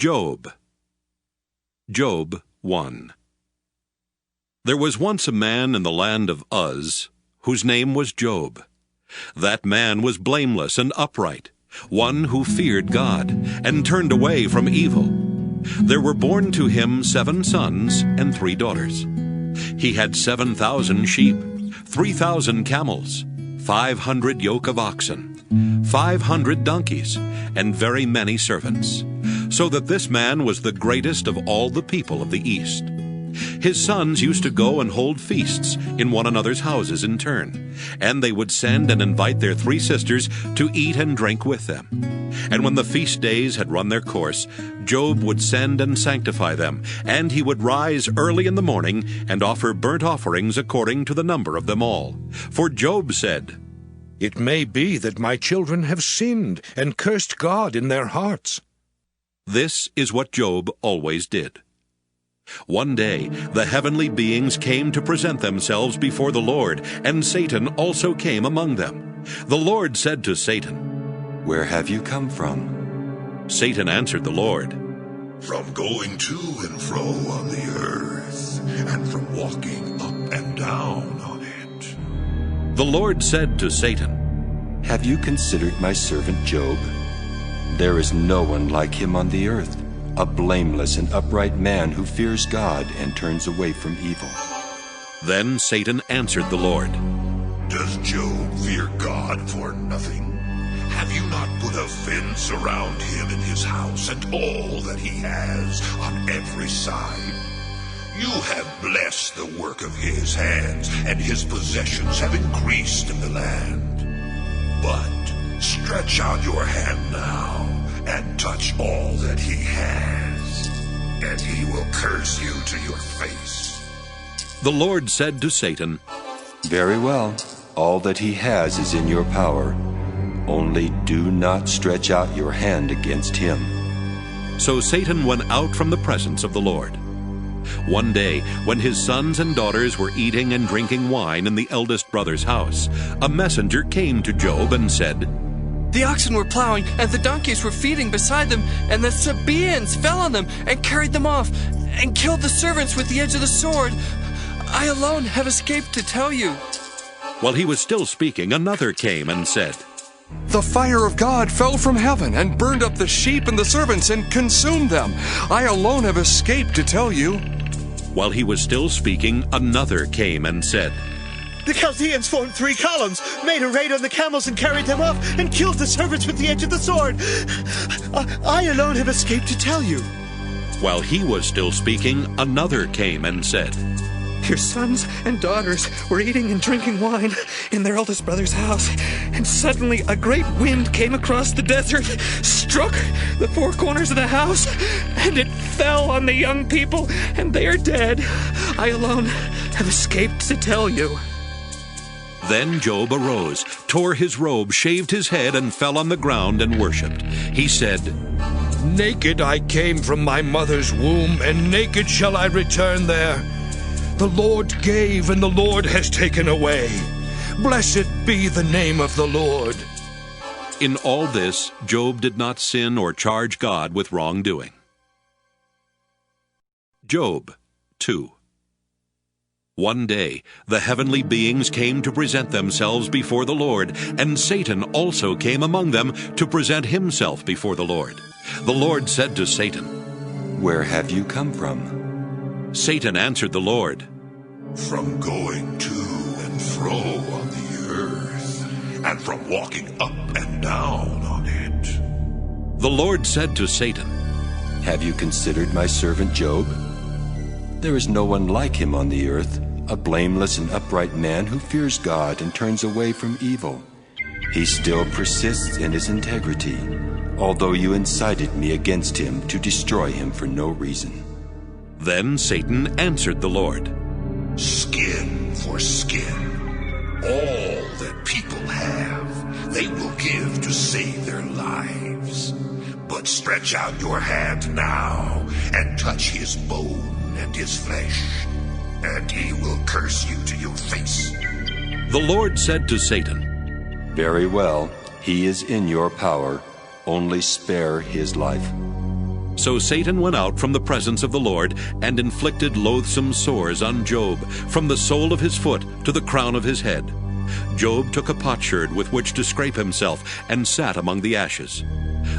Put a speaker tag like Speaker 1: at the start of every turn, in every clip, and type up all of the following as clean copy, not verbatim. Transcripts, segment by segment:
Speaker 1: Job. Job 1. There was once a man in the land of Uz, whose name was Job. That man was blameless and upright, one who feared God, and turned away from evil. There were born to him 7 sons and 3 daughters. He had 7,000 sheep, 3,000 camels, 500 yoke of oxen, 500 donkeys, and very many servants, so that this man was the greatest of all the people of the East. His sons used to go and hold feasts in one another's houses in turn, and they would send and invite their 3 sisters to eat and drink with them. And when the feast days had run their course, Job would send and sanctify them, and he would rise early in the morning and offer burnt offerings according to the number of them all. For Job said,
Speaker 2: "It may be that my children have sinned and cursed God in their hearts."
Speaker 1: This is what Job always did. One day the heavenly beings came to present themselves before the Lord, and Satan also came among them. The Lord said to Satan,
Speaker 3: "Where have you come from?"
Speaker 1: Satan answered the Lord,
Speaker 4: "From going to and fro on the earth, and from walking up and down on it."
Speaker 1: The Lord said to Satan,
Speaker 3: "Have you considered my servant Job? There is no one like him on the earth, a blameless and upright man who fears God and turns away from evil."
Speaker 1: Then Satan answered the Lord,
Speaker 4: "Does Job fear God for nothing? Have you not put a fence around him and his house and all that he has on every side? You have blessed the work of his hands, and his possessions have increased in the land. But stretch out your hand now and touch all that he has, and he will curse you to your face."
Speaker 1: The Lord said to Satan,
Speaker 3: "Very well, all that he has is in your power. Only do not stretch out your hand against him."
Speaker 1: So Satan went out from the presence of the Lord. One day, when his sons and daughters were eating and drinking wine in the eldest brother's house, a messenger came to Job and said,
Speaker 5: "The oxen were plowing, and the donkeys were feeding beside them, and the Sabaeans fell on them and carried them off, and killed the servants with the edge of the sword. I alone have escaped to tell you."
Speaker 1: While he was still speaking, another came and said,
Speaker 6: "The fire of God fell from heaven and burned up the sheep and the servants and consumed them. I alone have escaped to tell you."
Speaker 1: While he was still speaking, another came and said,
Speaker 7: "The Chaldeans formed 3 columns, made a raid on the camels and carried them off, and killed the servants with the edge of the sword. I alone have escaped to tell you."
Speaker 1: While he was still speaking, another came and said,
Speaker 8: "Your sons and daughters were eating and drinking wine in their eldest brother's house, and suddenly a great wind came across the desert, struck the 4 corners of the house, and it fell on the young people, and they are dead. I alone have escaped to tell you."
Speaker 1: Then Job arose, tore his robe, shaved his head, and fell on the ground and worshipped. He said,
Speaker 2: "Naked I came from my mother's womb, and naked shall I return there. The Lord gave, and the Lord has taken away. Blessed be the name of the Lord."
Speaker 1: In all this, Job did not sin or charge God with wrongdoing. Job 2. One day the heavenly beings came to present themselves before the Lord, and Satan also came among them to present himself before the Lord. The Lord said to Satan,
Speaker 3: "Where have you come from?"
Speaker 1: Satan answered the Lord,
Speaker 4: "From going to and fro on the earth, and from walking up and down on it."
Speaker 1: The Lord said to Satan,
Speaker 3: "Have you considered my servant Job? There is no one like him on the earth, a blameless and upright man who fears God and turns away from evil. He still persists in his integrity, although you incited me against him to destroy him for no reason."
Speaker 1: Then Satan answered the Lord,
Speaker 4: "Skin for skin. All that people have, they will give to save their lives. But stretch out your hand now and touch his bone and his flesh, and he will curse you to your face."
Speaker 1: The Lord said to Satan,
Speaker 3: "Very well, he is in your power. Only spare his life."
Speaker 1: So Satan went out from the presence of the Lord and inflicted loathsome sores on Job, from the sole of his foot to the crown of his head. Job took a potsherd with which to scrape himself and sat among the ashes.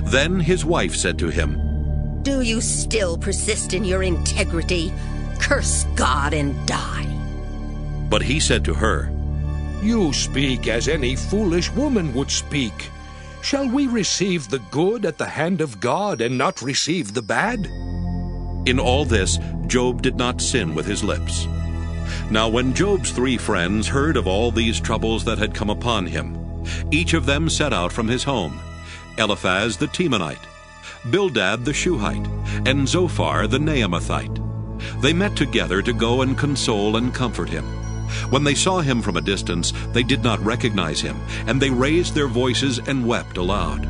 Speaker 1: Then his wife said to him,
Speaker 9: "Do you still persist in your integrity? Curse God and die."
Speaker 1: But he said to her,
Speaker 2: You speak as any foolish woman would speak. Shall we receive the good at the hand of God and not receive the bad?
Speaker 1: In all this, Job did not sin with his lips. Now when Job's 3 friends heard of all these troubles that had come upon him, each of them set out from his home: Eliphaz the Temanite, Bildad the Shuhite, and Zophar the Naamathite. They met together to go and console and comfort him. When they saw him from a distance, they did not recognize him, and they raised their voices and wept aloud.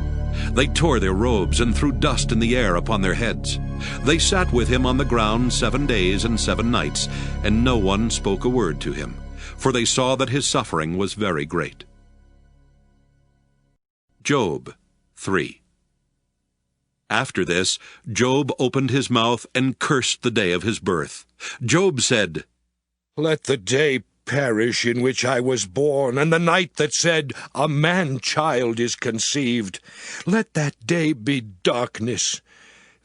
Speaker 1: They tore their robes and threw dust in the air upon their heads. They sat with him on the ground 7 days and 7 nights, and no one spoke a word to him, for they saw that his suffering was very great. Job 3. After this, Job opened his mouth and cursed the day of his birth. Job said,
Speaker 2: Let the day perish in which I was born, and the night that said, A man-child is conceived. Let that day be darkness.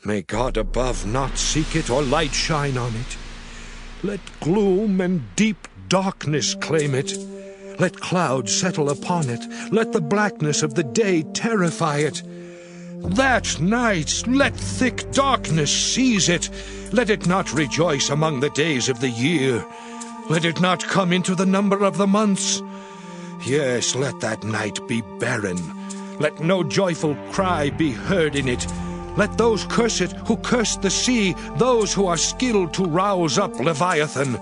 Speaker 2: May God above not seek it, or light shine on it. Let gloom and deep darkness claim it. Let clouds settle upon it. Let the blackness of the day terrify it. That night let thick darkness seize it. Let it not rejoice among the days of the year. Let it not come into the number of the months. Yes, let that night be barren. Let no joyful cry be heard in it. Let those curse it who curse the sea, those who are skilled to rouse up Leviathan.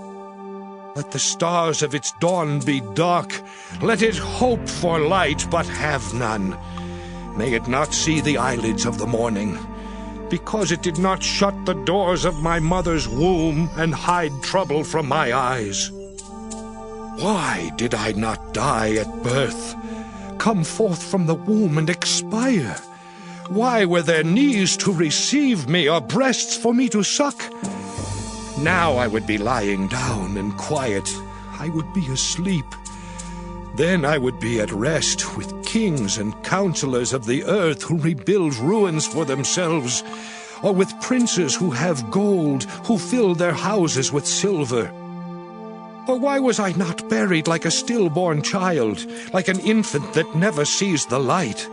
Speaker 2: Let the stars of its dawn be dark. Let it hope for light, but have none. May it not see the eyelids of the morning, because it did not shut the doors of my mother's womb and hide trouble from my eyes. Why did I not die at birth, come forth from the womb and expire? Why were there knees to receive me, or breasts for me to suck? Now I would be lying down and quiet. I would be asleep. Then I would be at rest with kings and counselors of the earth who rebuild ruins for themselves, or with princes who have gold, who fill their houses with silver. Or why was I not buried like a stillborn child, like an infant that never sees the light?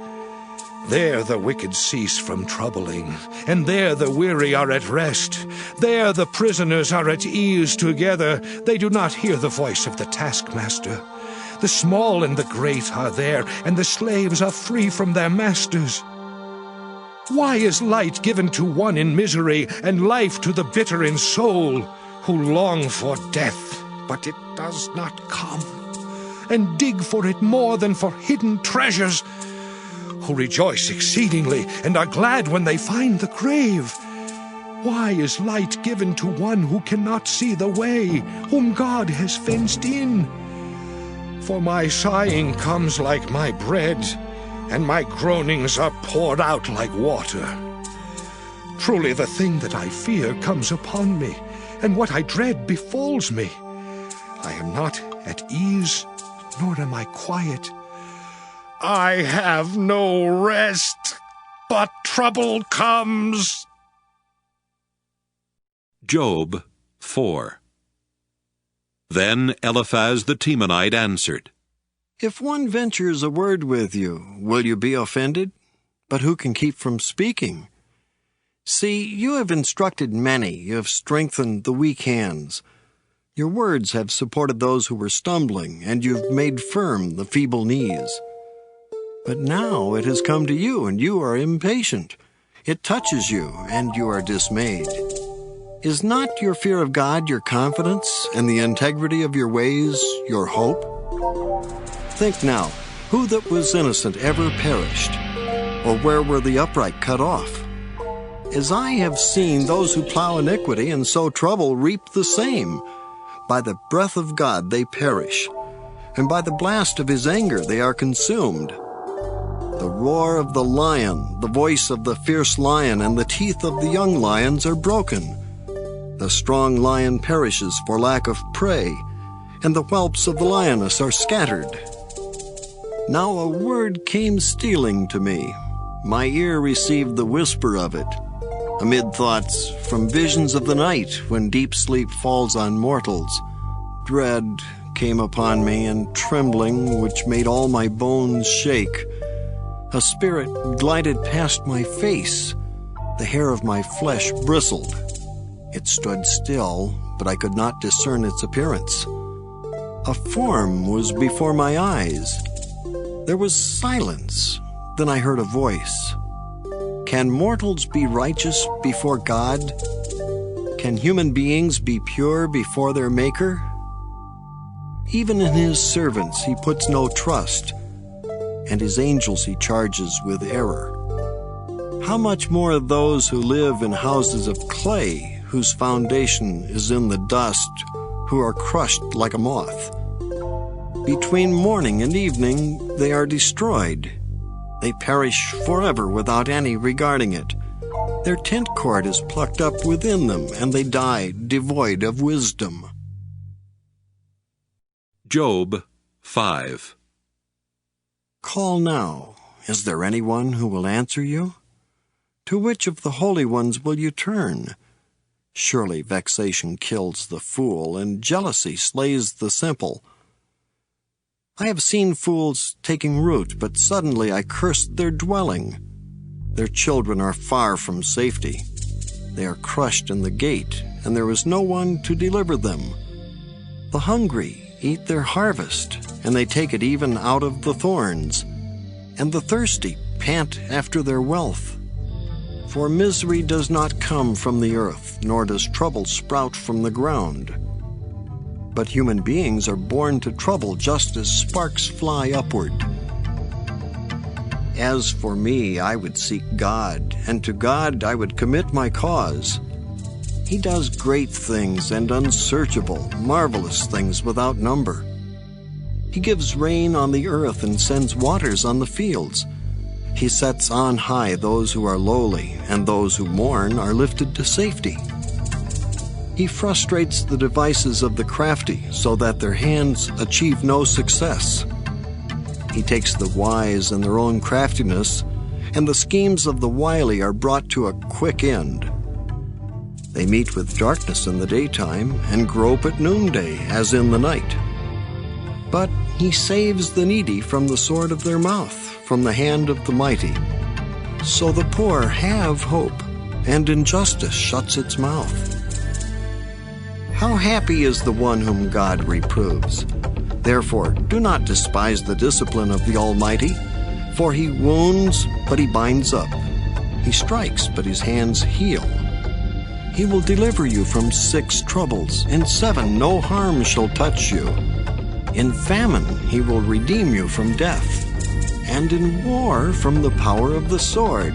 Speaker 2: There the wicked cease from troubling, and there the weary are at rest. There the prisoners are at ease together. They do not hear the voice of the taskmaster. The small and the great are there, and the slaves are free from their masters. Why is light given to one in misery, and life to the bitter in soul, who long for death, but it does not come, and dig for it more than for hidden treasures, who rejoice exceedingly, and are glad when they find the grave? Why is light given to one who cannot see the way, whom God has fenced in? For my sighing comes like my bread, and my groanings are poured out like water. Truly the thing that I fear comes upon me, and what I dread befalls me. I am not at ease, nor am I quiet. I have no rest, but trouble comes.
Speaker 1: Job 4. Then Eliphaz the Temanite answered,
Speaker 10: If one ventures a word with you, will you be offended? But who can keep from speaking? See, you have instructed many, you have strengthened the weak hands. Your words have supported those who were stumbling, and you've made firm the feeble knees. But now it has come to you, and you are impatient. It touches you, and you are dismayed. Is not your fear of God your confidence, and the integrity of your ways your hope? Think now, who that was innocent ever perished? Or where were the upright cut off? As I have seen, those who plow iniquity and sow trouble reap the same. By the breath of God they perish, and by the blast of his anger they are consumed. The roar of the lion, the voice of the fierce lion, and the teeth of the young lions are broken. The strong lion perishes for lack of prey, and the whelps of the lioness are scattered. Now a word came stealing to me. My ear received the whisper of it. Amid thoughts from visions of the night, when deep sleep falls on mortals, dread came upon me, and trembling which made all my bones shake. A spirit glided past my face. The hair of my flesh bristled. It stood still, but I could not discern its appearance. A form was before my eyes. There was silence. Then I heard a voice. Can mortals be righteous before God? Can human beings be pure before their Maker? Even in his servants he puts no trust, and his angels he charges with error. How much more those who live in houses of clay, whose foundation is in the dust, who are crushed like a moth. Between morning and evening they are destroyed. They perish forever without any regarding it. Their tent cord is plucked up within them, and they die devoid of wisdom.
Speaker 1: Job 5.
Speaker 10: Call now. Is there anyone who will answer you? To which of the holy ones will you turn? Surely vexation kills the fool, and jealousy slays the simple. I have seen fools taking root, but suddenly I cursed their dwelling. Their children are far from safety. They are crushed in the gate, and there is no one to deliver them. The hungry eat their harvest, and they take it even out of the thorns, and the thirsty pant after their wealth. For misery does not come from the earth, nor does trouble sprout from the ground. But human beings are born to trouble just as sparks fly upward. As for me, I would seek God, and to God I would commit my cause. He does great things and unsearchable, marvelous things without number. He gives rain on the earth and sends waters on the fields. He sets on high those who are lowly, and those who mourn are lifted to safety. He frustrates the devices of the crafty, so that their hands achieve no success. He takes the wise in their own craftiness, and the schemes of the wily are brought to a quick end. They meet with darkness in the daytime, and grope at noonday as in the night. But he saves the needy from the sword of their mouth, from the hand of the mighty. So the poor have hope, and injustice shuts its mouth. How happy is the one whom God reproves. Therefore, do not despise the discipline of the Almighty, for he wounds, but he binds up. He strikes, but his hands heal. He will deliver you from 6 troubles. In 7 no harm shall touch you. In famine he will redeem you from death, and in war from the power of the sword.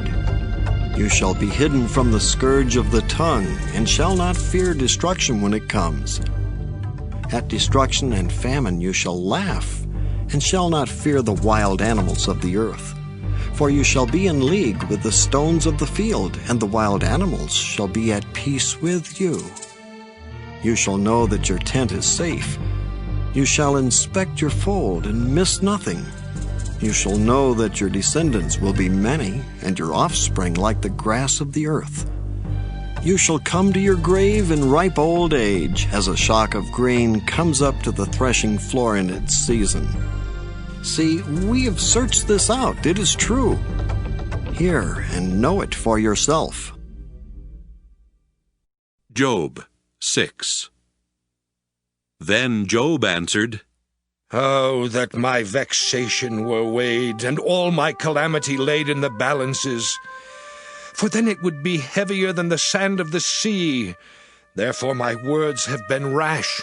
Speaker 10: You shall be hidden from the scourge of the tongue, and shall not fear destruction when it comes. At destruction and famine you shall laugh, and shall not fear the wild animals of the earth. For you shall be in league with the stones of the field, and the wild animals shall be at peace with you. You shall know that your tent is safe. You shall inspect your fold and miss nothing. You shall know that your descendants will be many, and your offspring like the grass of the earth. You shall come to your grave in ripe old age, as a shock of grain comes up to the threshing floor in its season. See, we have searched this out. It is true. Hear and know it for yourself.
Speaker 1: Job 6. Then Job answered,
Speaker 2: Oh, that my vexation were weighed, and all my calamity laid in the balances. For then it would be heavier than the sand of the sea. Therefore my words have been rash.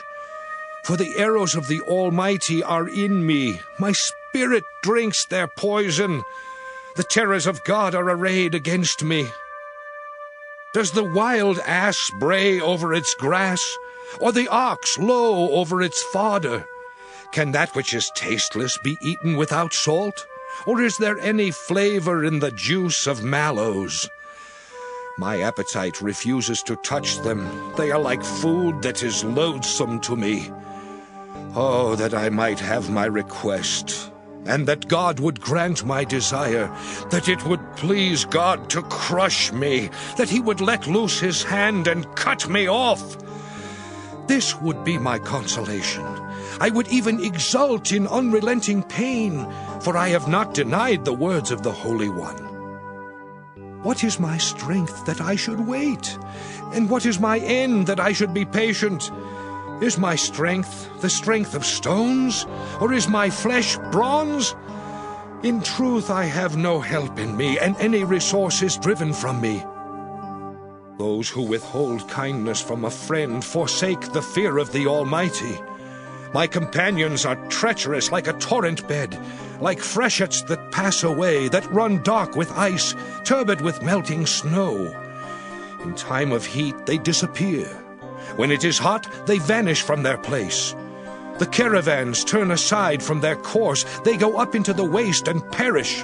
Speaker 2: For the arrows of the Almighty are in me. My spirit drinks their poison. The terrors of God are arrayed against me. Does the wild ass bray over its grass, or the ox low over its fodder? Can that which is tasteless be eaten without salt? Or is there any flavor in the juice of mallows? My appetite refuses to touch them. They are like food that is loathsome to me. Oh, that I might have my request, and that God would grant my desire, that it would please God to crush me, that he would let loose his hand and cut me off. This would be my consolation. I would even exult in unrelenting pain, for I have not denied the words of the Holy One. What is my strength that I should wait? And what is my end that I should be patient? Is my strength the strength of stones, or is my flesh bronze? In truth, I have no help in me, and any resource is driven from me. Those who withhold kindness from a friend forsake the fear of the Almighty. My companions are treacherous like a torrent bed, like freshets that pass away, that run dark with ice, turbid with melting snow. In time of heat they disappear. When it is hot, they vanish from their place. The caravans turn aside from their course. They go up into the waste and perish.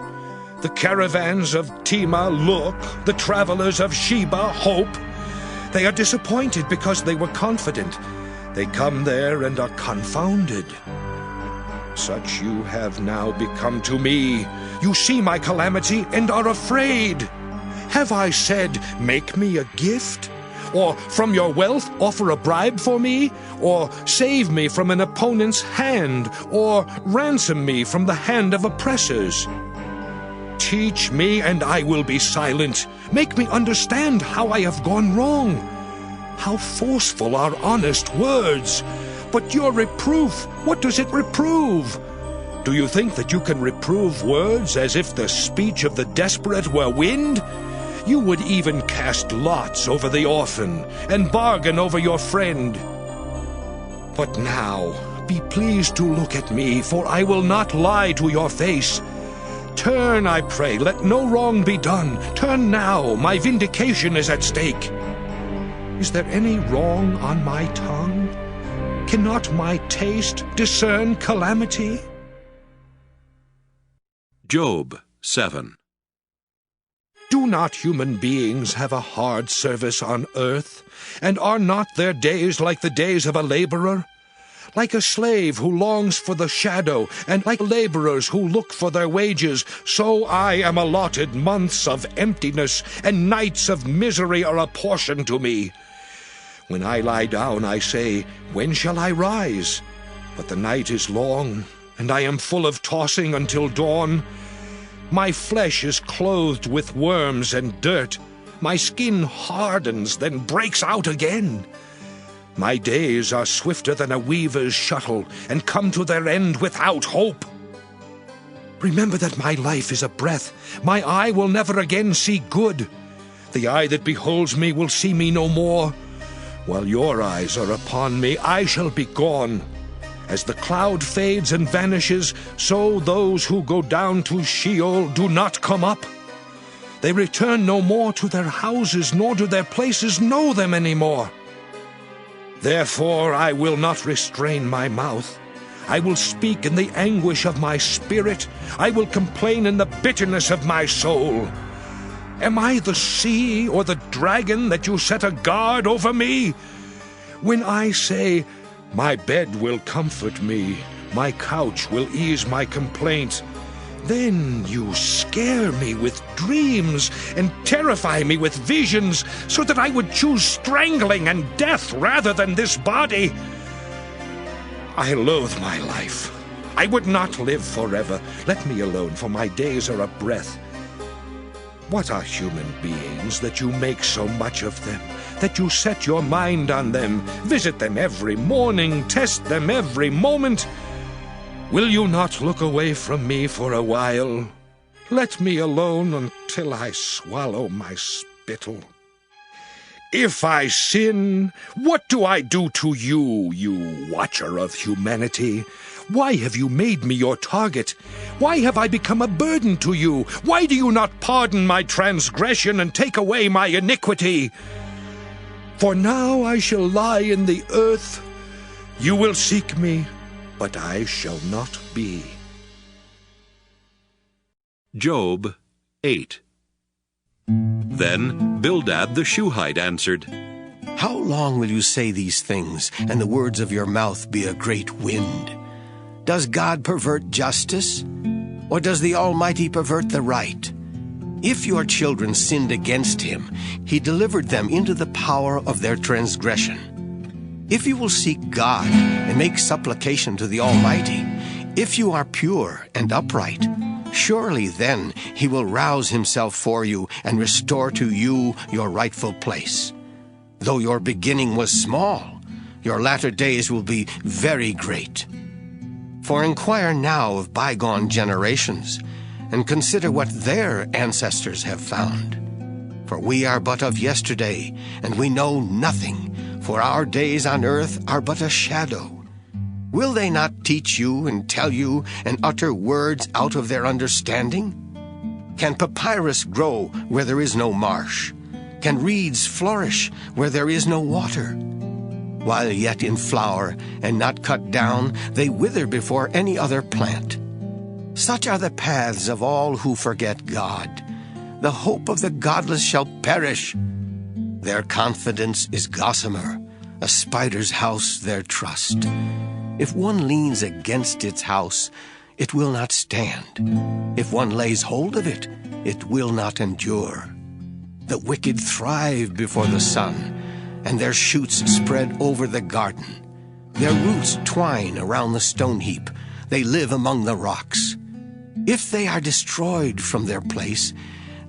Speaker 2: The caravans of Tema look, the travelers of Sheba hope. They are disappointed because they were confident. They come there and are confounded. Such you have now become to me. You see my calamity and are afraid. Have I said, make me a gift? Or from your wealth offer a bribe for me? Or save me from an opponent's hand? Or ransom me from the hand of oppressors? Teach me, and I will be silent. Make me understand how I have gone wrong. How forceful are honest words! But your reproof, what does it reprove? Do you think that you can reprove words as if the speech of the desperate were wind? You would even cast lots over the orphan, and bargain over your friend. But now, be pleased to look at me, for I will not lie to your face. Turn, I pray, let no wrong be done. Turn now, my vindication is at stake. Is there any wrong on my tongue? Cannot my taste discern calamity?
Speaker 1: Job 7.
Speaker 2: Do not human beings have a hard service on earth? And are not their days like the days of a laborer? Like a slave who longs for the shadow, and like laborers who look for their wages, so I am allotted months of emptiness, and nights of misery are apportioned to me. When I lie down, I say, when shall I rise? But the night is long, and I am full of tossing until dawn. My flesh is clothed with worms and dirt. My skin hardens, then breaks out again. My days are swifter than a weaver's shuttle, and come to their end without hope. Remember that my life is a breath. My eye will never again see good. The eye that beholds me will see me no more. While your eyes are upon me, I shall be gone. As the cloud fades and vanishes, so those who go down to Sheol do not come up. They return no more to their houses, nor do their places know them any more. Therefore I will not restrain my mouth. I will speak in the anguish of my spirit. I will complain in the bitterness of my soul. Am I the sea or the dragon that you set a guard over me? When I say, my bed will comfort me, my couch will ease my complaint, then you scare me with dreams and terrify me with visions, so that I would choose strangling and death rather than this body. I loathe my life. I would not live forever. Let me alone, for my days are a breath. What are human beings that you make so much of them, that you set your mind on them, visit them every morning, test them every moment? Will you not look away from me for a while? Let me alone until I swallow my spittle. If I sin, what do I do to you, you watcher of humanity? Why have you made me your target? Why have I become a burden to you? Why do you not pardon my transgression and take away my iniquity? For now I shall lie in the earth. You will seek me, but I shall not be.
Speaker 1: Job 8. Then Bildad the Shuhite answered,
Speaker 11: How long will you say these things, and the words of your mouth be a great wind? Does God pervert justice? Or does the Almighty pervert the right? If your children sinned against him, he delivered them into the power of their transgression. If you will seek God and make supplication to the Almighty, if you are pure and upright, surely then he will rouse himself for you and restore to you your rightful place. Though your beginning was small, your latter days will be very great. For inquire now of bygone generations, and consider what their ancestors have found. For we are but of yesterday, and we know nothing, for our days on earth are but a shadow. Will they not teach you and tell you and utter words out of their understanding? Can papyrus grow where there is no marsh? Can reeds flourish where there is no water? While yet in flower and not cut down, they wither before any other plant. Such are the paths of all who forget God. The hope of the godless shall perish. Their confidence is gossamer, a spider's house their trust. If one leans against its house, it will not stand. If one lays hold of it, it will not endure. The wicked thrive before the sun, and their shoots spread over the garden. Their roots twine around the stone heap. They live among the rocks. If they are destroyed from their place,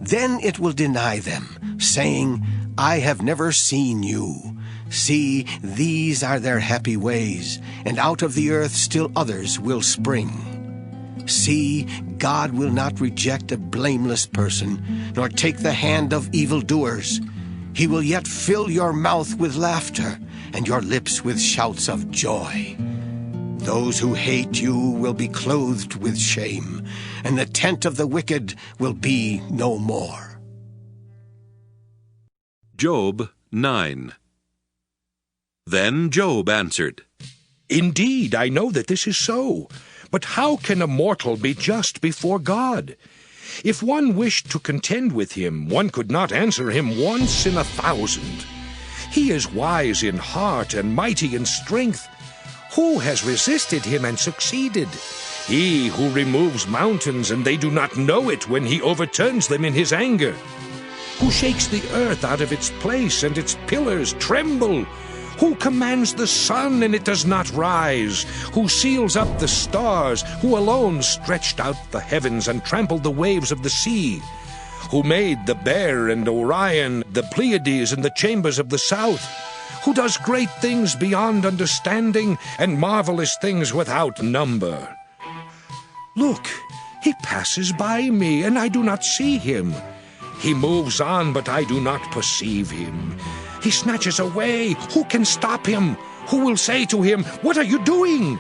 Speaker 11: then it will deny them, saying, I have never seen you. See, these are their happy ways, and out of the earth still others will spring. See, God will not reject a blameless person, nor take the hand of evildoers. He will yet fill your mouth with laughter, and your lips with shouts of joy. Those who hate you will be clothed with shame, and the tent of the wicked will be no more.
Speaker 1: Job 9. Then Job answered,
Speaker 2: Indeed, I know that this is so. But how can a mortal be just before God? If one wished to contend with him, one could not answer him once in 1,000. He is wise in heart and mighty in strength. Who has resisted him and succeeded? He who removes mountains, and they do not know it when he overturns them in his anger. Who shakes the earth out of its place, and its pillars tremble. Who commands the sun, and it does not rise? Who seals up the stars? Who alone stretched out the heavens and trampled the waves of the sea? Who made the Bear and Orion, the Pleiades and the chambers of the south? Who does great things beyond understanding, and marvelous things without number? Look, he passes by me, and I do not see him. He moves on, but I do not perceive him. He snatches away. Who can stop him? Who will say to him, What are you doing?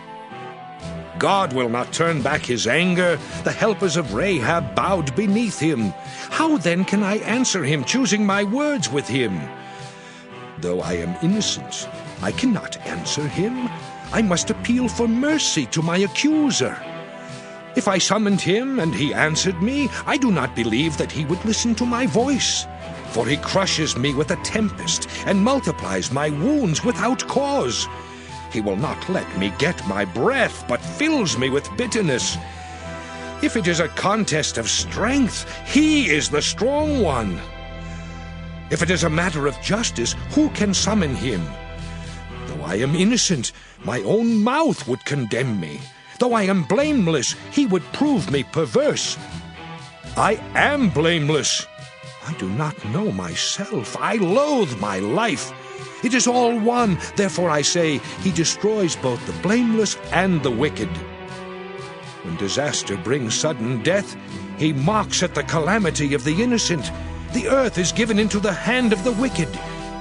Speaker 2: God will not turn back his anger. The helpers of Rahab bowed beneath him. How then can I answer him, choosing my words with him? Though I am innocent, I cannot answer him. I must appeal for mercy to my accuser. If I summoned him and he answered me, I do not believe that he would listen to my voice. For he crushes me with a tempest and multiplies my wounds without cause. He will not let me get my breath, but fills me with bitterness. If it is a contest of strength, he is the strong one. If it is a matter of justice, who can summon him? Though I am innocent, my own mouth would condemn me. Though I am blameless, he would prove me perverse. I am blameless. I do not know myself. I loathe my life. It is all one. Therefore I say, he destroys both the blameless and the wicked. When disaster brings sudden death, he mocks at the calamity of the innocent. The earth is given into the hand of the wicked.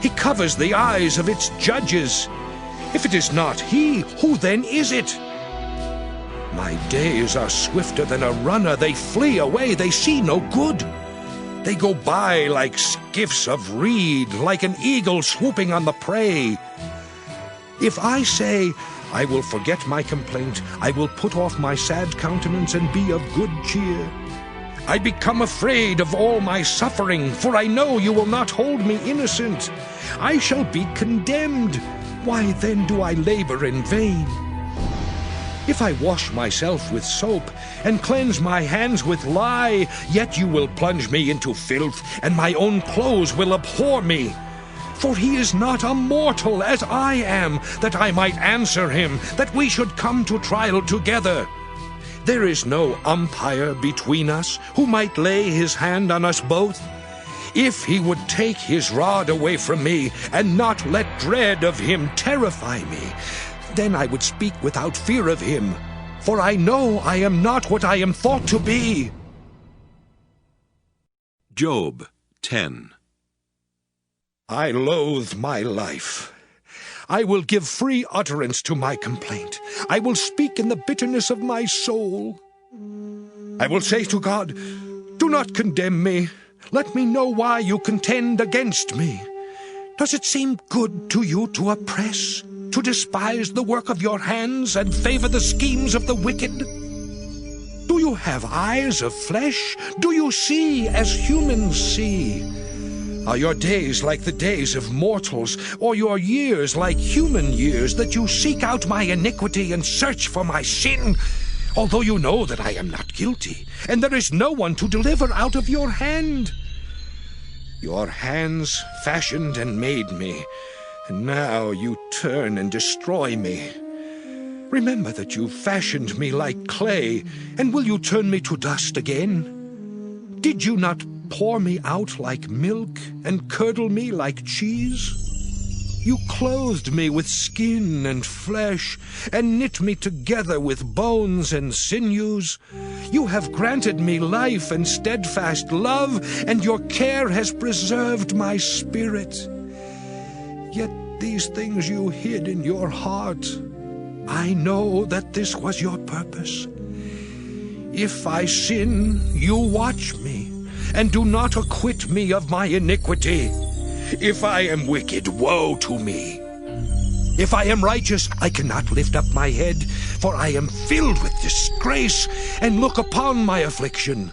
Speaker 2: He covers the eyes of its judges. If it is not he, who then is it? My days are swifter than a runner. They flee away. They see no good. They go by like skiffs of reed, like an eagle swooping on the prey. If I say, I will forget my complaint, I will put off my sad countenance and be of good cheer, I become afraid of all my suffering, for I know you will not hold me innocent. I shall be condemned. Why then do I labor in vain? If I wash myself with soap and cleanse my hands with lye, yet you will plunge me into filth, and my own clothes will abhor me. For he is not a mortal as I am, that I might answer him, that we should come to trial together. There is no umpire between us who might lay his hand on us both. If he would take his rod away from me, and not let dread of him terrify me, then I would speak without fear of him, for I know I am not what I am thought to be.
Speaker 1: Job 10.
Speaker 2: I loathe my life. I will give free utterance to my complaint. I will speak in the bitterness of my soul. I will say to God, do not condemn me. Let me know why you contend against me. Does it seem good to you to oppress, to despise the work of your hands, and favor the schemes of the wicked? Do you have eyes of flesh? Do you see as humans see? Are your days like the days of mortals, or your years like human years, that you seek out my iniquity and search for my sin, although you know that I am not guilty, and there is no one to deliver out of your hand? Your hands fashioned and made me, and now you turn and destroy me. Remember that you fashioned me like clay, and will you turn me to dust again? Did you not pour me out like milk, and curdle me like cheese? You clothed me with skin and flesh, and knit me together with bones and sinews. You have granted me life and steadfast love, and your care has preserved my spirit. Yet these things you hid in your heart. I know that this was your purpose. If I sin, you watch me, and do not acquit me of my iniquity. If I am wicked, woe to me. If I am righteous, I cannot lift up my head, for I am filled with disgrace, and look upon my affliction.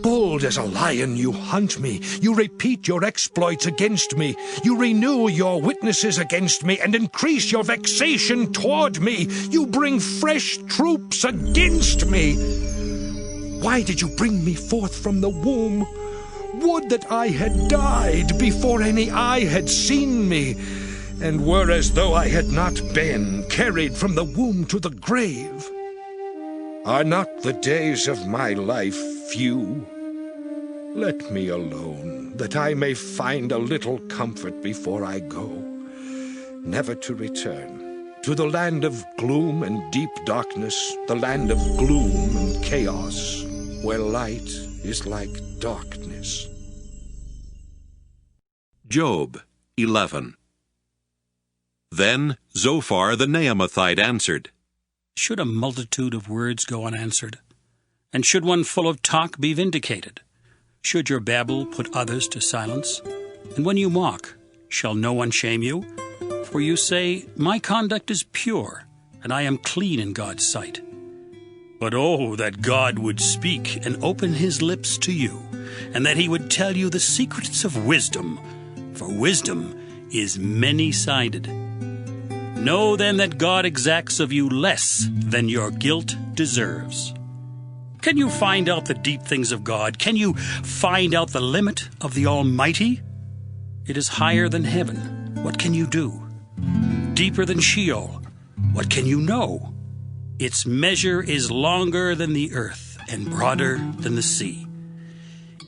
Speaker 2: Bold as a lion you hunt me, you repeat your exploits against me, you renew your witnesses against me, and increase your vexation toward me. You bring fresh troops against me. Why did you bring me forth from the womb? Would that I had died before any eye had seen me, and were as though I had not been carried from the womb to the grave. Are not the days of my life few? Let me alone, that I may find a little comfort before I go, never to return, to the land of gloom and deep darkness, the land of gloom and chaos, where light is like darkness.
Speaker 1: Job 11. Then Zophar the Naamathite answered,
Speaker 12: Should a multitude of words go unanswered? And should one full of talk be vindicated? Should your babble put others to silence? And when you mock, shall no one shame you? For you say, My conduct is pure, and I am clean in God's sight. But oh, that God would speak and open his lips to you, and that he would tell you the secrets of wisdom, for wisdom is many-sided. Know then that God exacts of you less than your guilt deserves. Can you find out the deep things of God? Can you find out the limit of the Almighty? It is higher than heaven. What can you do? Deeper than Sheol. What can you know? Its measure is longer than the earth and broader than the sea.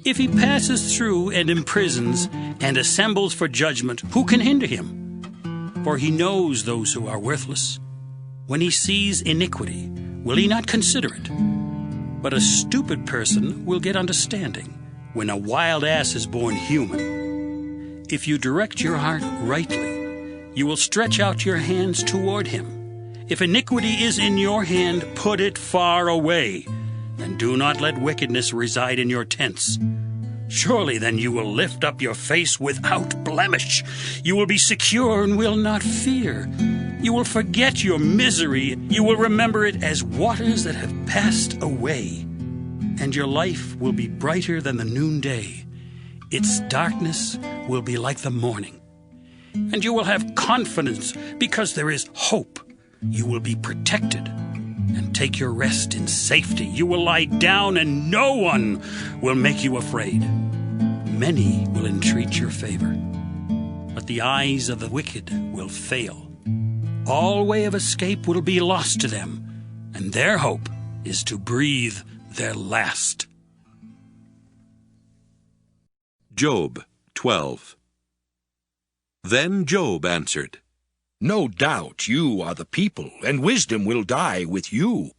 Speaker 12: If he passes through and imprisons and assembles for judgment, who can hinder him? For he knows those who are worthless. When he sees iniquity, will he not consider it? But a stupid person will get understanding when a wild ass is born human. If you direct your heart rightly, you will stretch out your hands toward him. If iniquity is in your hand, put it far away, and do not let wickedness reside in your tents. Surely then you will lift up your face without blemish. You will be secure and will not fear. You will forget your misery. You will remember it as waters that have passed away. and your life will be brighter than the noonday. Its darkness will be like the morning. And you will have confidence because there is hope. You will be protected and take your rest in safety. You will lie down and no one will make you afraid. Many will entreat your favor, but the eyes of the wicked will fail. All way of escape will be lost to them, and their hope is to breathe their last.
Speaker 1: Job 12. Then Job answered,
Speaker 2: No doubt you are the people, and wisdom will die with you.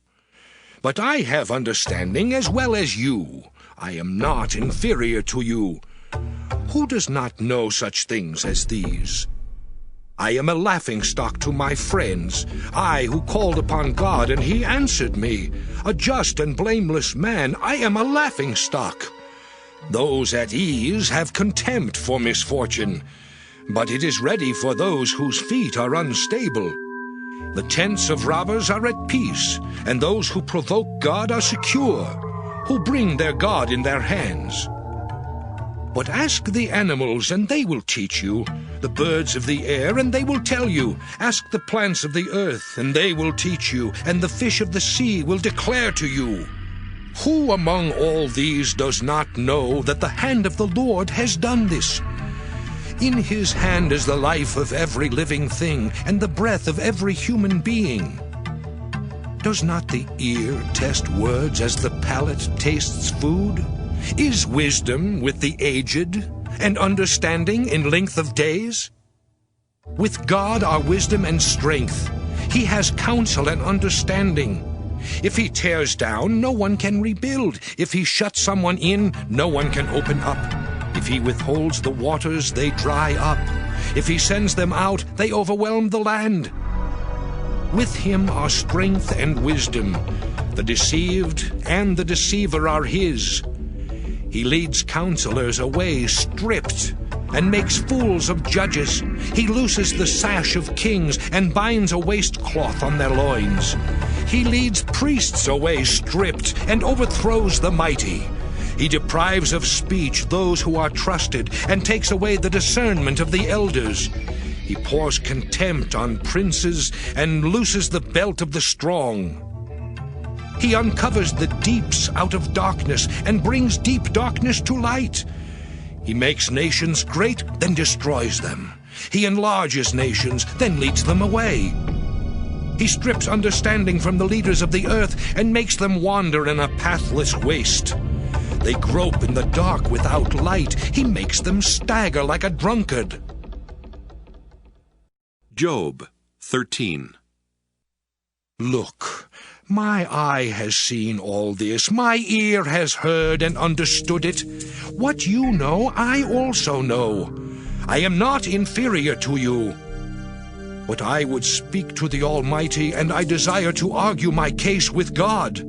Speaker 2: But I have understanding as well as you. I am not inferior to you. Who does not know such things as these? I am a laughingstock to my friends, I who called upon God, and he answered me. A just and blameless man, I am a laughingstock. Those at ease have contempt for misfortune, but it is ready for those whose feet are unstable. The tents of robbers are at peace, and those who provoke God are secure, who bring their God in their hands. But ask the animals, and they will teach you, the birds of the air, and they will tell you. Ask the plants of the earth, and they will teach you, and the fish of the sea will declare to you. Who among all these does not know that the hand of the Lord has done this? In his hand is the life of every living thing, and the breath of every human being. Does not the ear test words as the palate tastes food? Is wisdom with the aged, and understanding in length of days? With God are wisdom and strength. He has counsel and understanding. If he tears down, no one can rebuild. If he shuts someone in, no one can open up. If he withholds the waters, they dry up. If he sends them out, they overwhelm the land. With him are strength and wisdom. The deceived and the deceiver are his. He leads counselors away stripped, and makes fools of judges. He looses the sash of kings, and binds a waistcloth on their loins. He leads priests away stripped, and overthrows the mighty. He deprives of speech those who are trusted, and takes away the discernment of the elders. He pours contempt on princes, and looses the belt of the strong. He uncovers the deeps out of darkness, and brings deep darkness to light. He makes nations great, then destroys them. He enlarges nations, then leads them away. He strips understanding from the leaders of the earth, and makes them wander in a pathless waste. They grope in the dark without light. He makes them stagger like a drunkard.
Speaker 1: Job 13.
Speaker 2: Look, my eye has seen all this, my ear has heard and understood it. What you know, I also know. I am not inferior to you. But I would speak to the Almighty, and I desire to argue my case with God.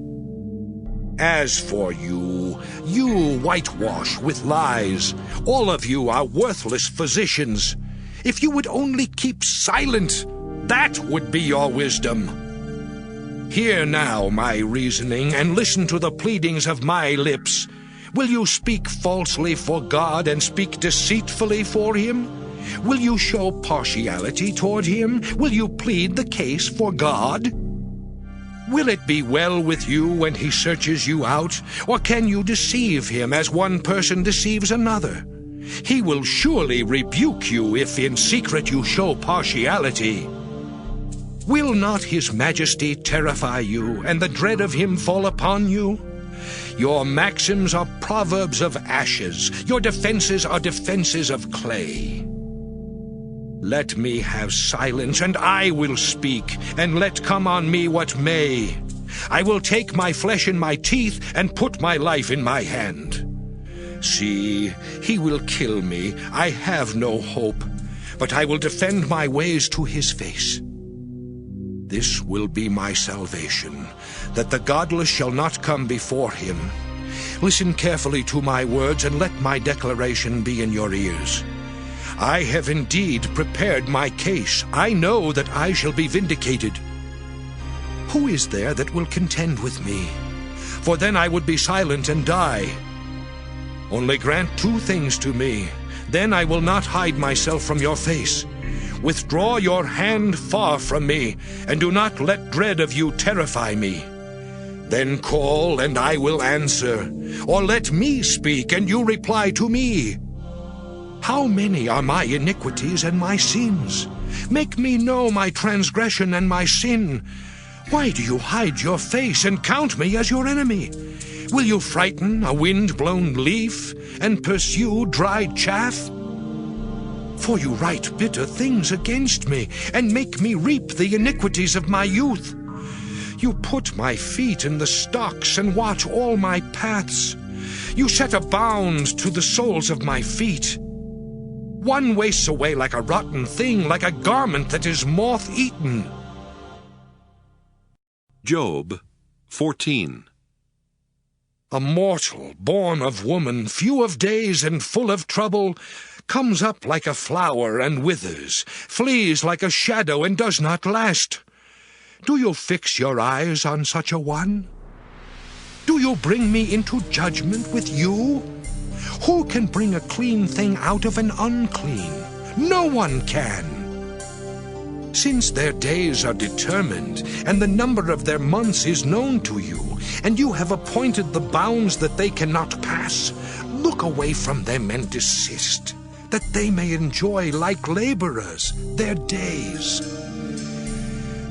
Speaker 2: As for you, you whitewash with lies. All of you are worthless physicians. If you would only keep silent, that would be your wisdom. Hear now my reasoning, and listen to the pleadings of my lips. Will you speak falsely for God, and speak deceitfully for him? Will you show partiality toward him? Will you plead the case for God? Will it be well with you when he searches you out, or can you deceive him as one person deceives another? He will surely rebuke you if in secret you show partiality. Will not his majesty terrify you, and the dread of him fall upon you? Your maxims are proverbs of ashes, your defenses are defenses of clay. Let me have silence, and I will speak, and let come on me what may. I will take my flesh in my teeth, and put my life in my hand. See, he will kill me. I have no hope, but I will defend my ways to his face. This will be my salvation, that the godless shall not come before him. Listen carefully to my words, and let my declaration be in your ears. I have indeed prepared my case. I know that I shall be vindicated. Who is there that will contend with me? for then I would be silent and die. Only grant 2 things to me, then I will not hide myself from your face. Withdraw your hand far from me, and do not let dread of you terrify me. Then call, and I will answer, or let me speak, and you reply to me. How many are my iniquities and my sins? Make me know my transgression and my sin. Why do you hide your face and count me as your enemy? Will you frighten a wind-blown leaf and pursue dried chaff? For you write bitter things against me and make me reap the iniquities of my youth. You put my feet in the stocks and watch all my paths. You set a bound to the soles of my feet. One wastes away like a rotten thing, like a garment that is moth-eaten.
Speaker 1: Job 14.
Speaker 2: A mortal born of woman, few of days and full of trouble, comes up like a flower and withers, flees like a shadow and does not last. Do you fix your eyes on such a one? Do you bring me into judgment with you? Who can bring a clean thing out of an unclean? No one can. Since their days are determined, and the number of their months is known to you, and you have appointed the bounds that they cannot pass, look away from them and desist, that they may enjoy like laborers their days.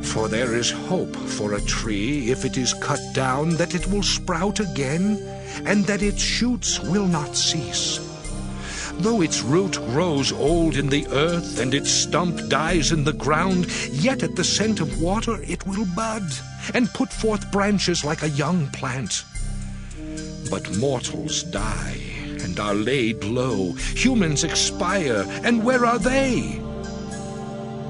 Speaker 2: For there is hope for a tree, if it is cut down, that it will sprout again, and that its shoots will not cease. Though its root grows old in the earth, and its stump dies in the ground, yet at the scent of water it will bud, and put forth branches like a young plant. But mortals die, and are laid low. Humans expire, and where are they?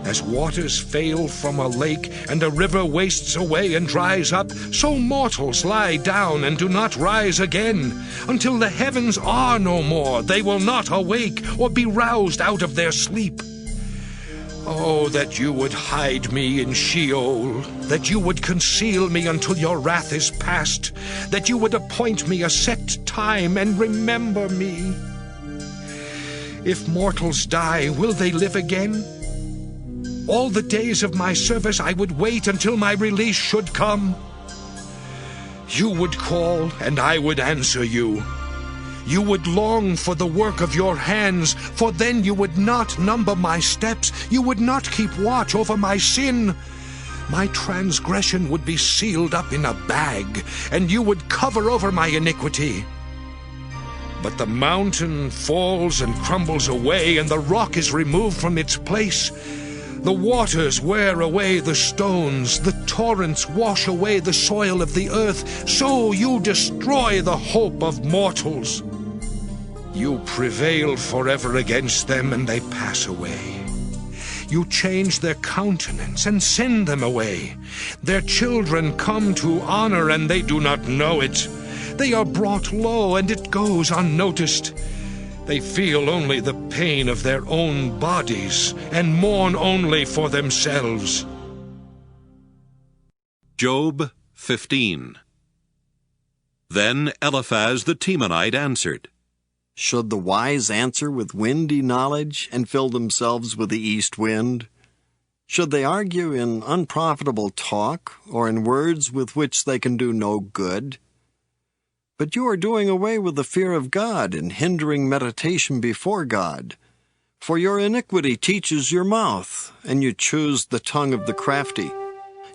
Speaker 2: As waters fail from a lake, and a river wastes away and dries up, so mortals lie down and do not rise again. Until the heavens are no more, they will not awake or be roused out of their sleep. Oh, that you would hide me in Sheol, that you would conceal me until your wrath is past, that you would appoint me a set time and remember me. If mortals die, will they live again? All the days of my service I would wait until my release should come. You would call, and I would answer you. You would long for the work of your hands, for then you would not number my steps. You would not keep watch over my sin. My transgression would be sealed up in a bag, and you would cover over my iniquity. But the mountain falls and crumbles away, and the rock is removed from its place. The waters wear away the stones, the torrents wash away the soil of the earth, so you destroy the hope of mortals. You prevail forever against them, and they pass away. You change their countenance and send them away. Their children come to honor, and they do not know it. They are brought low, and it goes unnoticed. They feel only the pain of their own bodies, and mourn only for themselves.
Speaker 1: Job 15. Then Eliphaz the Temanite answered,
Speaker 10: Should the wise answer with windy knowledge, and fill themselves with the east wind? Should they argue in unprofitable talk, or in words with which they can do no good? But you are doing away with the fear of God, and hindering meditation before God. For your iniquity teaches your mouth, and you choose the tongue of the crafty.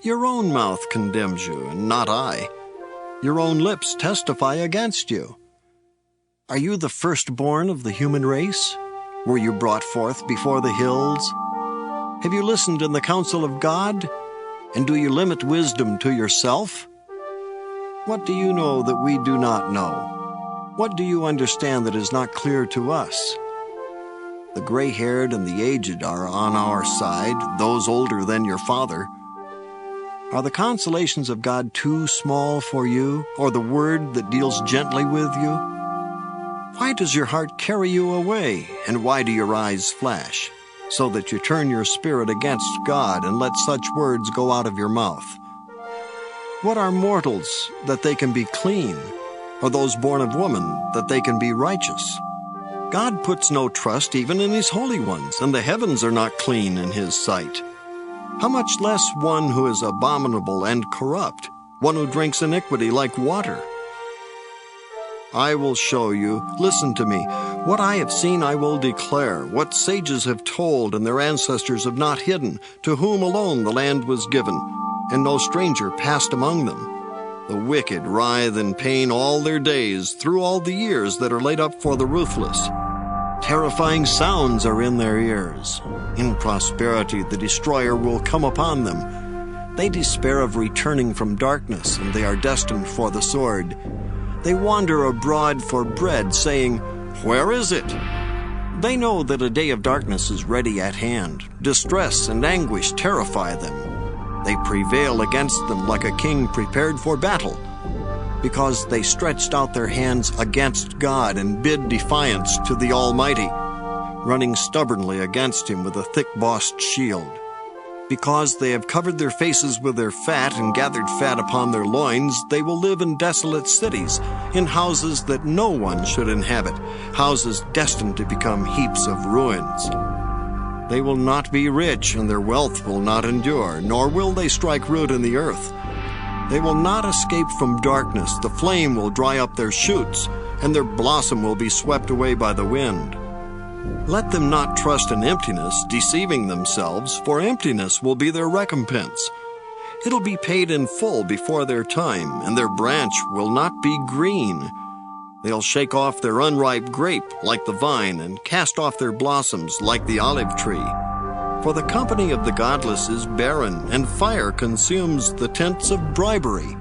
Speaker 10: Your own mouth condemns you, and not I. Your own lips testify against you. Are you the firstborn of the human race? Were you brought forth before the hills? Have you listened in the counsel of God? And do you limit wisdom to yourself? What do you know that we do not know? What do you understand that is not clear to us? The gray-haired and the aged are on our side, those older than your father. Are the consolations of God too small for you, or the word that deals gently with you? Why does your heart carry you away, and why do your eyes flash, so that you turn your spirit against God and let such words go out of your mouth? What are mortals that they can be clean, or those born of woman that they can be righteous? God puts no trust even in his holy ones, and the heavens are not clean in his sight. How much less one who is abominable and corrupt, one who drinks iniquity like water? I will show you, listen to me, what I have seen I will declare, what sages have told and their ancestors have not hidden, to whom alone the land was given, and no stranger passed among them. The wicked writhe in pain all their days, through all the years that are laid up for the ruthless. Terrifying sounds are in their ears. In prosperity the destroyer will come upon them. They despair of returning from darkness, and they are destined for the sword. They wander abroad for bread, saying, "Where is it?" They know that a day of darkness is ready at hand. Distress and anguish terrify them. They prevail against them like a king prepared for battle, because they stretched out their hands against God and bid defiance to the Almighty, running stubbornly against him with a thick-bossed shield. Because they have covered their faces with their fat and gathered fat upon their loins, they will live in desolate cities, in houses that no one should inhabit, houses destined to become heaps of ruins. They will not be rich, and their wealth will not endure, nor will they strike root in the earth. They will not escape from darkness, the flame will dry up their shoots, and their blossom will be swept away by the wind. Let them not trust in emptiness, deceiving themselves, for emptiness will be their recompense. It'll be paid in full before their time, and their branch will not be green. They'll shake off their unripe grape like the vine, and cast off their blossoms like the olive tree. For the company of the godless is barren, and fire consumes the tents of bribery.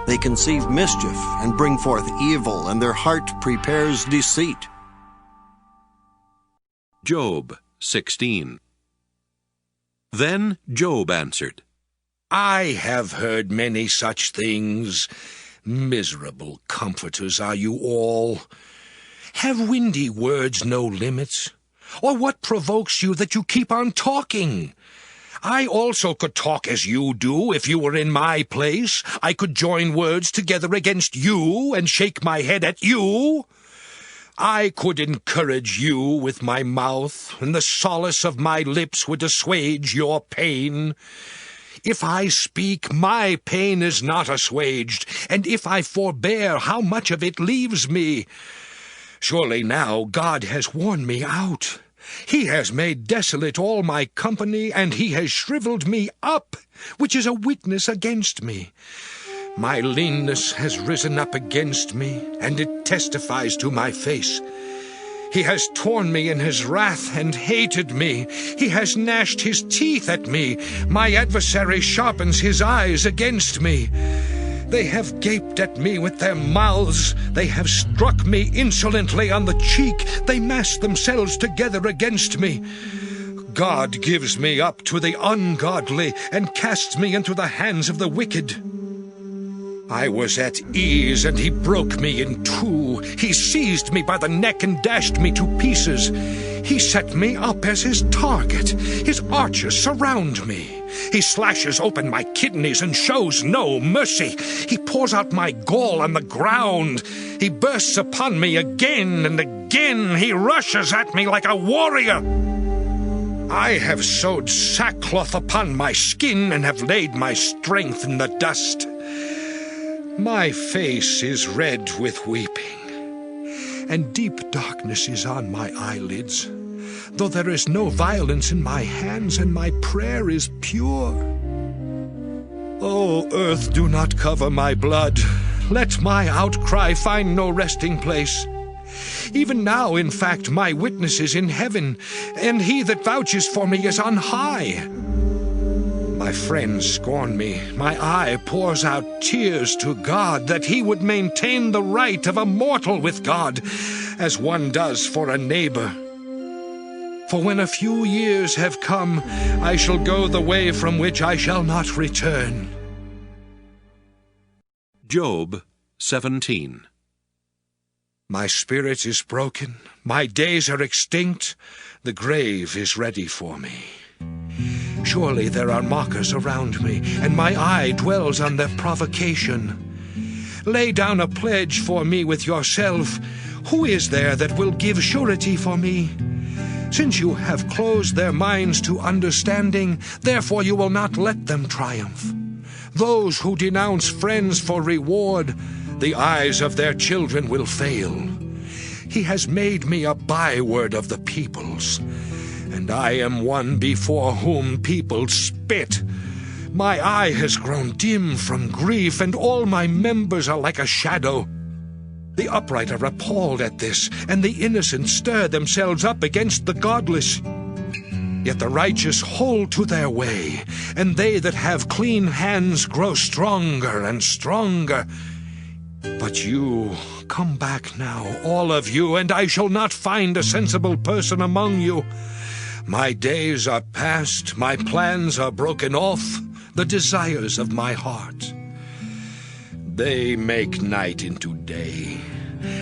Speaker 10: They conceive mischief and bring forth evil, and their heart prepares deceit.
Speaker 1: Job 16. Then Job answered,
Speaker 2: I have heard many such things. Miserable comforters are you all. Have windy words no limits? Or what provokes you that you keep on talking? I also could talk as you do if you were in my place. I could join words together against you and shake my head at you. I could encourage you with my mouth, and the solace of my lips would assuage your pain. If I speak, my pain is not assuaged, and if I forbear, how much of it leaves me? Surely now God has worn me out. He has made desolate all my company, and he has shriveled me up, which is a witness against me. My leanness has risen up against me, and it testifies to my face. He has torn me in his wrath and hated me. He has gnashed his teeth at me. My adversary sharpens his eyes against me. They have gaped at me with their mouths. They have struck me insolently on the cheek. They mass themselves together against me. God gives me up to the ungodly and casts me into the hands of the wicked. I was at ease, and he broke me in two. He seized me by the neck and dashed me to pieces. He set me up as his target. His archers surround me. He slashes open my kidneys and shows no mercy. He pours out my gall on the ground. He bursts upon me again and again. He rushes at me like a warrior. I have sewed sackcloth upon my skin and have laid my strength in the dust. My face is red with weeping, and deep darkness is on my eyelids, though there is no violence in my hands, and my prayer is pure. O earth, do not cover my blood. Let my outcry find no resting place. Even now, in fact, my witness is in heaven, and he that vouches for me is on high. My friends scorn me. My eye pours out tears to God, that he would maintain the right of a mortal with God, as one does for a neighbor. For when a few years have come, I shall go the way from which I shall not return.
Speaker 1: Job 17.
Speaker 2: My spirit is broken, my days are extinct, the grave is ready for me. Surely there are mockers around me, and my eye dwells on their provocation. Lay down a pledge for me with yourself. Who is there that will give surety for me? Since you have closed their minds to understanding, therefore you will not let them triumph. Those who denounce friends for reward, the eyes of their children will fail. He has made me a byword of the peoples, and I am one before whom people spit. My eye has grown dim from grief, and all my members are like a shadow. The upright are appalled at this, and the innocent stir themselves up against the godless. Yet the righteous hold to their way, and they that have clean hands grow stronger and stronger. But you, come back now, all of you, and I shall not find a sensible person among you. My days are past, my plans are broken off, the desires of my heart. They make night into day.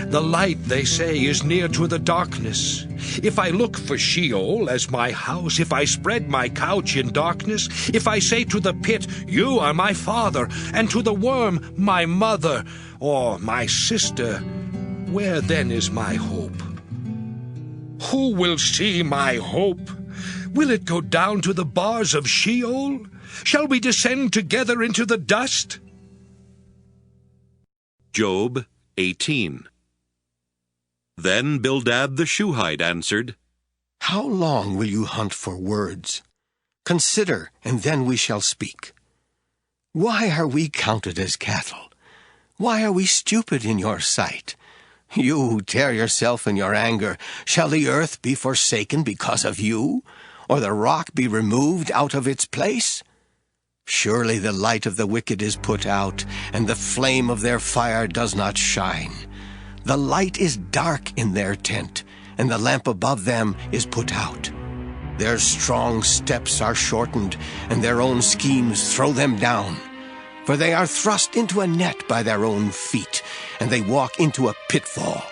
Speaker 2: The light, they say, is near to the darkness. If I look for Sheol as my house, if I spread my couch in darkness, if I say to the pit, you are my father, and to the worm, my mother, or my sister, where then is my hope? Who will see my hope? Will it go down to the bars of Sheol? Shall we descend together into the dust?
Speaker 1: Job 18. Then Bildad the Shuhite answered,
Speaker 11: How long will you hunt for words? Consider, and then we shall speak. Why are we counted as cattle? Why are we stupid in your sight? You who tear yourself in your anger, shall the earth be forsaken because of you? Or the rock be removed out of its place? Surely the light of the wicked is put out, and the flame of their fire does not shine. The light is dark in their tent, and the lamp above them is put out. Their strong steps are shortened, and their own schemes throw them down. For they are thrust into a net by their own feet, and they walk into a pitfall.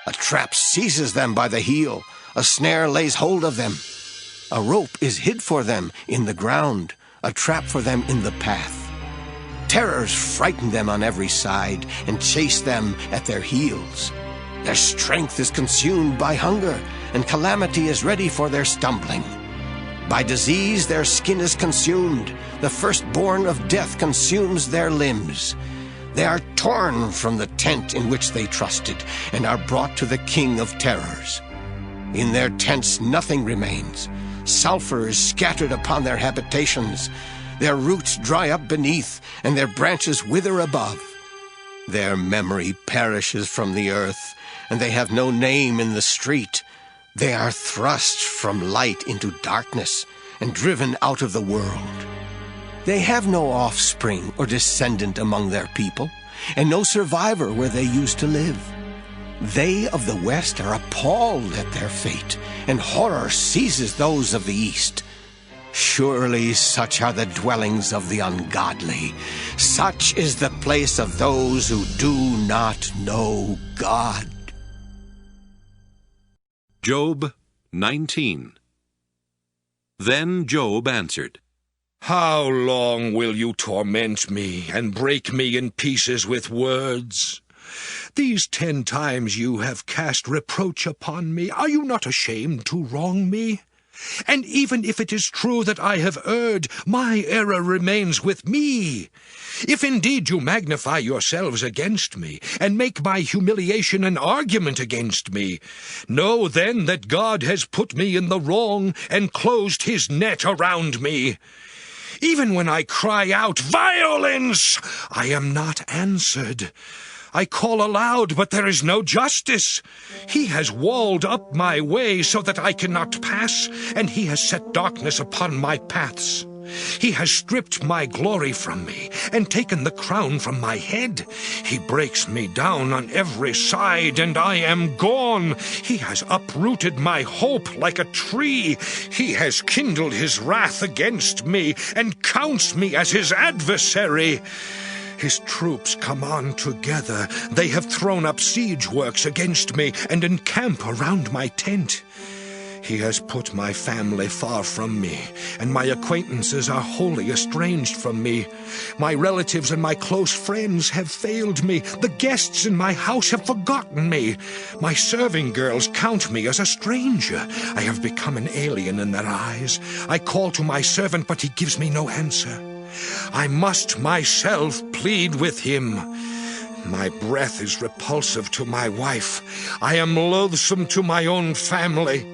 Speaker 11: A trap seizes them by the heel, a snare lays hold of them. A rope is hid for them in the ground, a trap for them in the path. Terrors frighten them on every side and chase them at their heels. Their strength is consumed by hunger, and calamity is ready for their stumbling. By disease their skin is consumed. The firstborn of death consumes their limbs. They are torn from the tent in which they trusted, and are brought to the king of terrors. In their tents nothing remains. Sulfur is scattered upon their habitations. Their roots dry up beneath, and their branches wither above. Their memory perishes from the earth, and they have no name in the street. They are thrust from light into darkness, and driven out of the world. They have no offspring or descendant among their people, and no survivor where they used to live. They of the west are appalled at their fate, and horror seizes those of the east. Surely such are the dwellings of the ungodly. Such is the place of those who do not know God.
Speaker 1: Job 19. Then Job answered,
Speaker 2: How long will you torment me and break me in pieces with words? These 10 times you have cast reproach upon me. Are you not ashamed to wrong me? And even if it is true that I have erred, my error remains with me. If indeed you magnify yourselves against me, and make my humiliation an argument against me, know then that God has put me in the wrong, and closed his net around me. Even when I cry out, violence, I am not answered. I call aloud, but there is no justice. He has walled up my way so that I cannot pass, and he has set darkness upon my paths. He has stripped my glory from me, and taken the crown from my head. He breaks me down on every side, and I am gone. He has uprooted my hope like a tree. He has kindled his wrath against me, and counts me as his adversary. His troops come on together. They have thrown up siege works against me, and encamp around my tent. He has put my family far from me, and my acquaintances are wholly estranged from me. My relatives and my close friends have failed me. The guests in my house have forgotten me. My serving girls count me as a stranger. I have become an alien in their eyes. I call to my servant, but he gives me no answer. I must myself plead with him. My breath is repulsive to my wife. I am loathsome to my own family.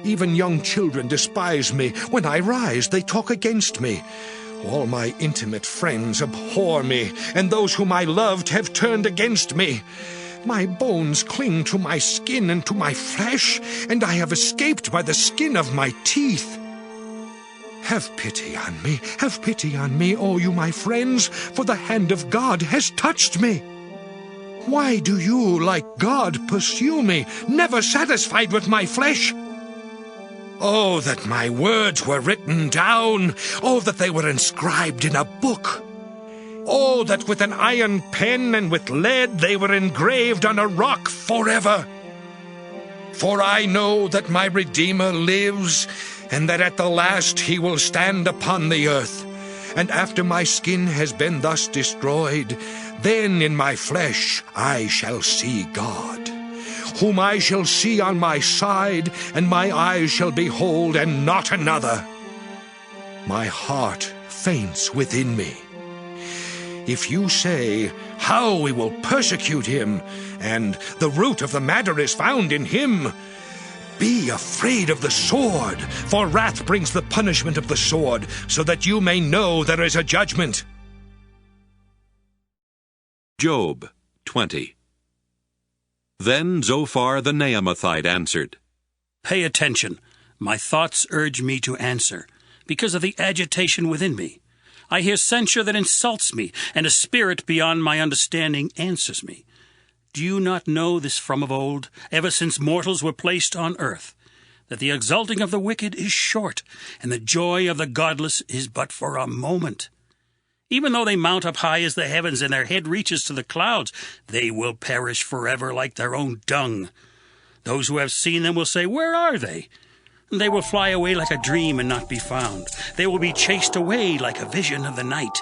Speaker 2: Even young children despise me. When I rise, they talk against me. All my intimate friends abhor me, and those whom I loved have turned against me. My bones cling to my skin and to my flesh, and I have escaped by the skin of my teeth. Have pity on me, all you my friends, for the hand of God has touched me. Why do you, like God, pursue me, never satisfied with my flesh? Oh, that my words were written down! Oh, that they were inscribed in a book! Oh, that with an iron pen and with lead they were engraved on a rock forever! For I know that my Redeemer lives, and that at the last he will stand upon the earth. And after my skin has been thus destroyed, then in my flesh I shall see God, whom I shall see on my side, and my eyes shall behold, and not another. My heart faints within me. If you say, "How we will persecute him," and "The root of the matter is found in him," be afraid of the sword, for wrath brings the punishment of the sword, so that you may know there is a judgment.
Speaker 1: Job 20. Then Zophar the Naamathite answered,
Speaker 12: Pay attention. My thoughts urge me to answer, because of the agitation within me. I hear censure that insults me, and a spirit beyond my understanding answers me. Do you not know this from of old, ever since mortals were placed on earth, that the exulting of the wicked is short, and the joy of the godless is but for a moment? Even though they mount up high as the heavens, and their head reaches to the clouds, they will perish forever like their own dung. Those who have seen them will say, Where are they? And they will fly away like a dream and not be found. They will be chased away like a vision of the night.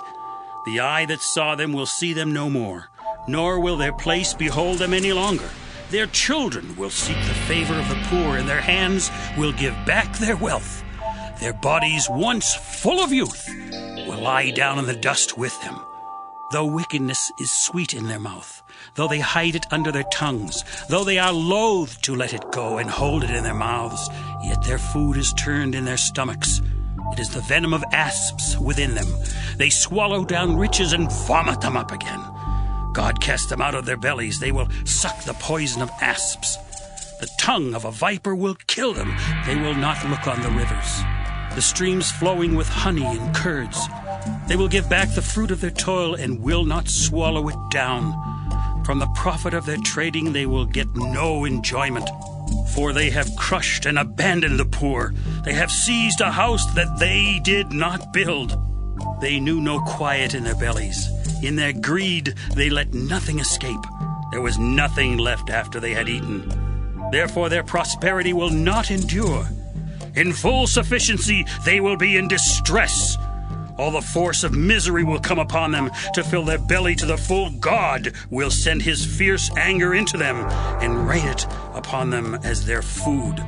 Speaker 12: The eye that saw them will see them no more, nor will their place behold them any longer. Their children will seek the favor of the poor, and their hands will give back their wealth. Their bodies, once full of youth, will lie down in the dust with them. Though wickedness is sweet in their mouth, though they hide it under their tongues, though they are loath to let it go and hold it in their mouths, yet their food is turned in their stomachs. It is the venom of asps within them. They swallow down riches and vomit them up again. God cast them out of their bellies. They will suck the poison of asps. The tongue of a viper will kill them. They will not look on the rivers, the streams flowing with honey and curds. They will give back the fruit of their toil and will not swallow it down. From the profit of their trading they will get no enjoyment. For they have crushed and abandoned the poor. They have seized a house that they did not build. They knew no quiet in their bellies. In their greed they let nothing escape. There was nothing left after they had eaten. Therefore their prosperity will not endure. In full sufficiency they will be in distress. All the force of misery will come upon them to fill their belly to the full. God will send his fierce anger into them and rain it upon them as their food.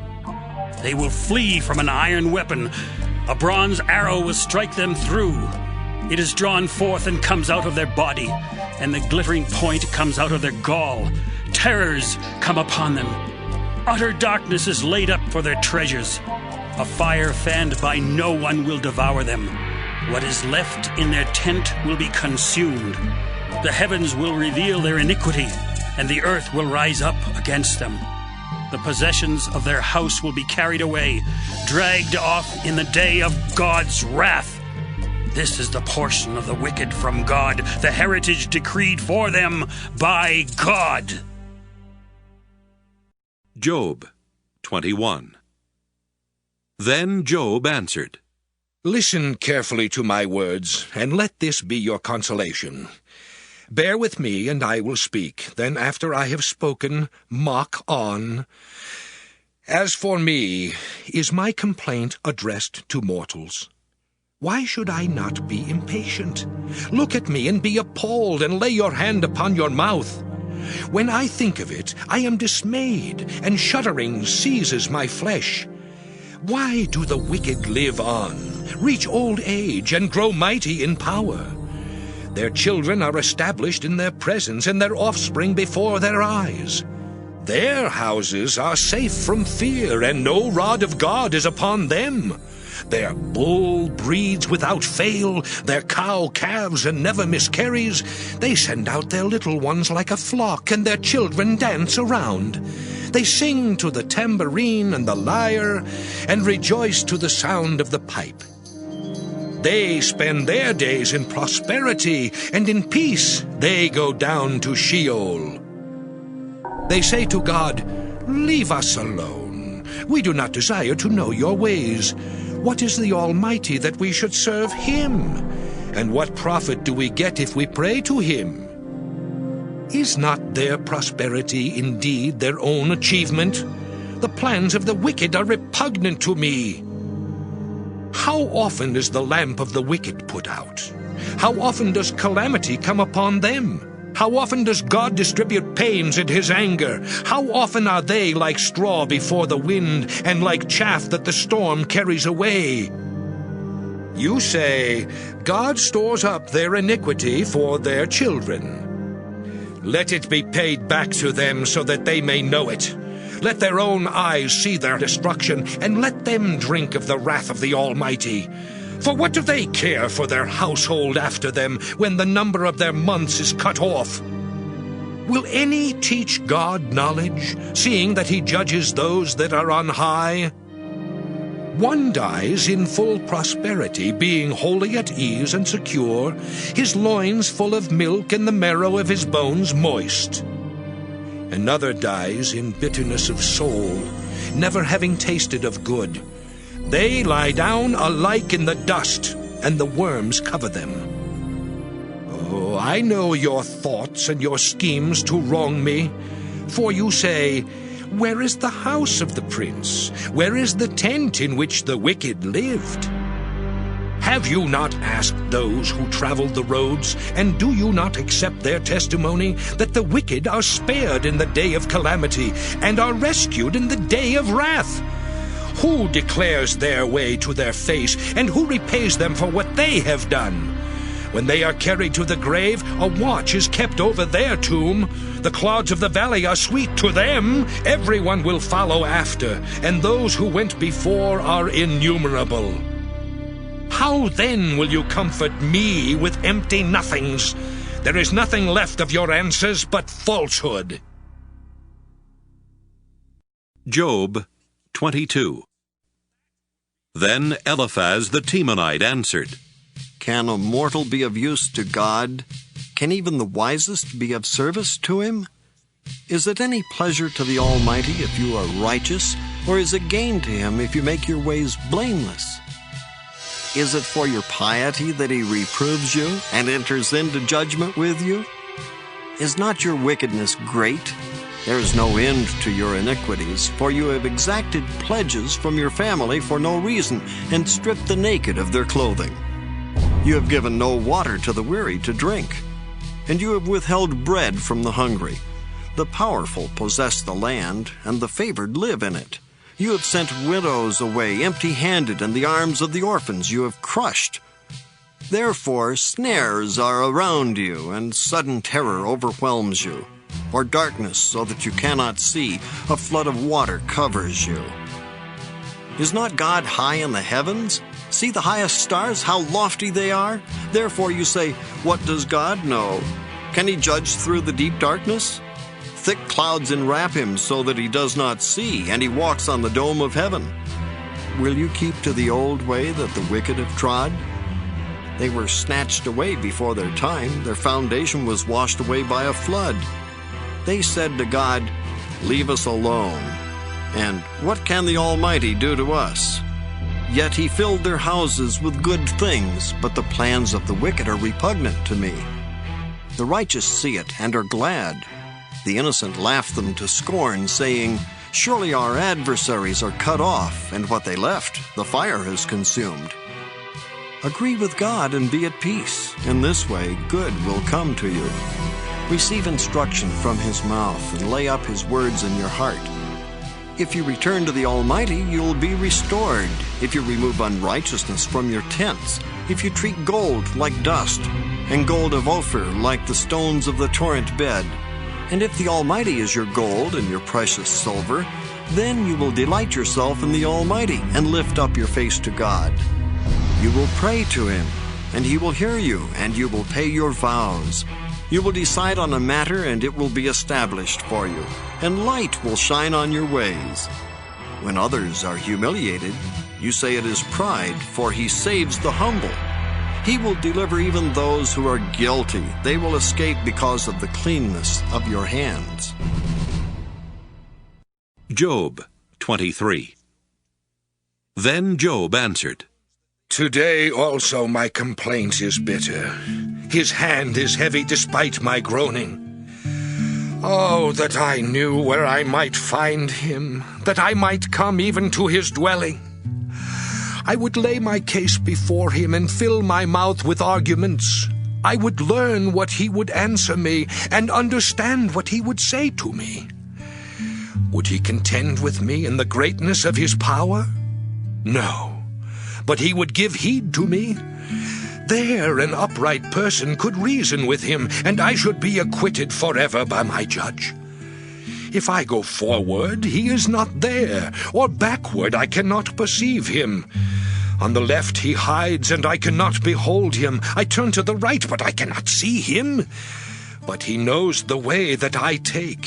Speaker 12: They will flee from an iron weapon. A bronze arrow will strike them through. It is drawn forth and comes out of their body, and the glittering point comes out of their gall. Terrors come upon them. Utter darkness is laid up for their treasures. A fire fanned by no one will devour them. What is left in their tent will be consumed. The heavens will reveal their iniquity, and the earth will rise up against them. The possessions of their house will be carried away, dragged off in the day of God's wrath. This is the portion of the wicked from God, the heritage decreed for them by God.
Speaker 1: Job 21. Then Job answered,
Speaker 2: Listen carefully to my words, and let this be your consolation. Bear with me, and I will speak. Then after I have spoken, mock on. As for me, is my complaint addressed to mortals? Why should I not be impatient? Look at me and be appalled, and lay your hand upon your mouth. When I think of it, I am dismayed, and shuddering seizes my flesh. Why do the wicked live on, reach old age, and grow mighty in power? Their children are established in their presence, and their offspring before their eyes. Their houses are safe from fear, and no rod of God is upon them. Their bull breeds without fail, their cow calves and never miscarries. They send out their little ones like a flock, and their children dance around. They sing to the tambourine and the lyre, and rejoice to the sound of the pipe. They spend their days in prosperity, and in peace they go down to Sheol. They say to God, "Leave us alone. We do not desire to know your ways. What is the Almighty that we should serve him? And what profit do we get if we pray to him? Is not their prosperity indeed their own achievement? The plans of the wicked are repugnant to me. How often is the lamp of the wicked put out? How often does calamity come upon them? How often does God distribute pains in his anger? How often are they like straw before the wind, and like chaff that the storm carries away? You say, God stores up their iniquity for their children. Let it be paid back to them so that they may know it. Let their own eyes see their destruction, and let them drink of the wrath of the Almighty. For what do they care for their household after them, when the number of their months is cut off? Will any teach God knowledge, seeing that he judges those that are on high? One dies in full prosperity, being wholly at ease and secure, his loins full of milk and the marrow of his bones moist. Another dies in bitterness of soul, never having tasted of good. They lie down alike in the dust, and the worms cover them. Oh, I know your thoughts and your schemes to wrong me. For you say, where is the house of the prince? Where is the tent in which the wicked lived? Have you not asked those who traveled the roads, and do you not accept their testimony, that the wicked are spared in the day of calamity, and are rescued in the day of wrath? Who declares their way to their face, and who repays them for what they have done? When they are carried to the grave, a watch is kept over their tomb. The clods of the valley are sweet to them. Everyone will follow after, and those who went before are innumerable. How then will you comfort me with empty nothings? There is nothing left of your answers but falsehood.
Speaker 1: Job 22. Then Eliphaz the Temanite answered,
Speaker 10: Can a mortal be of use to God? Can even the wisest be of service to him? Is it any pleasure to the Almighty if you are righteous, or is it gain to him if you make your ways blameless? Is it for your piety that he reproves you and enters into judgment with you? Is not your wickedness great? There is no end to your iniquities, for you have exacted pledges from your family for no reason, and stripped the naked of their clothing. You have given no water to the weary to drink, and you have withheld bread from the hungry. The powerful possess the land, and the favored live in it. You have sent widows away empty-handed, and the arms of the orphans you have crushed. Therefore snares are around you, and sudden terror overwhelms you. Or darkness so that you cannot see, a flood of water covers you. Is not God high in the heavens? See the highest stars, how lofty they are? Therefore you say, what does God know? Can he judge through the deep darkness? Thick clouds enwrap him so that he does not see, and he walks on the dome of heaven. Will you keep to the old way that the wicked have trod? They were snatched away before their time. Their foundation was washed away by a flood. They said to God, leave us alone. And what can the Almighty do to us? Yet he filled their houses with good things, but the plans of the wicked are repugnant to me. The righteous see it and are glad. The innocent laugh them to scorn, saying, Surely our adversaries are cut off, and what they left, the fire has consumed. Agree with God and be at peace. In this way, good will come to you. Receive instruction from His mouth and lay up His words in your heart. If you return to the Almighty, you'll be restored. If you remove unrighteousness from your tents, if you treat gold like dust, and gold of Ophir like the stones of the torrent bed, and if the Almighty is your gold and your precious silver, then you will delight yourself in the Almighty and lift up your face to God. You will pray to Him, and He will hear you, and you will pay your vows. You will decide on a matter, and it will be established for you, and light will shine on your ways. When others are humiliated, you say it is pride, for He saves the humble. He will deliver even those who are guilty. They will escape because of the cleanness of your hands.
Speaker 1: Job 23. Then Job answered,
Speaker 2: Today also my complaint is bitter. His hand is heavy despite my groaning. Oh, that I knew where I might find Him, that I might come even to His dwelling. I would lay my case before Him and fill my mouth with arguments. I would learn what He would answer me and understand what He would say to me. Would He contend with me in the greatness of His power? No, but He would give heed to me. There an upright person could reason with Him, and I should be acquitted forever by my judge. If I go forward, He is not there, or backward, I cannot perceive Him. On the left He hides, and I cannot behold Him. I turn to the right, but I cannot see Him. But He knows the way that I take.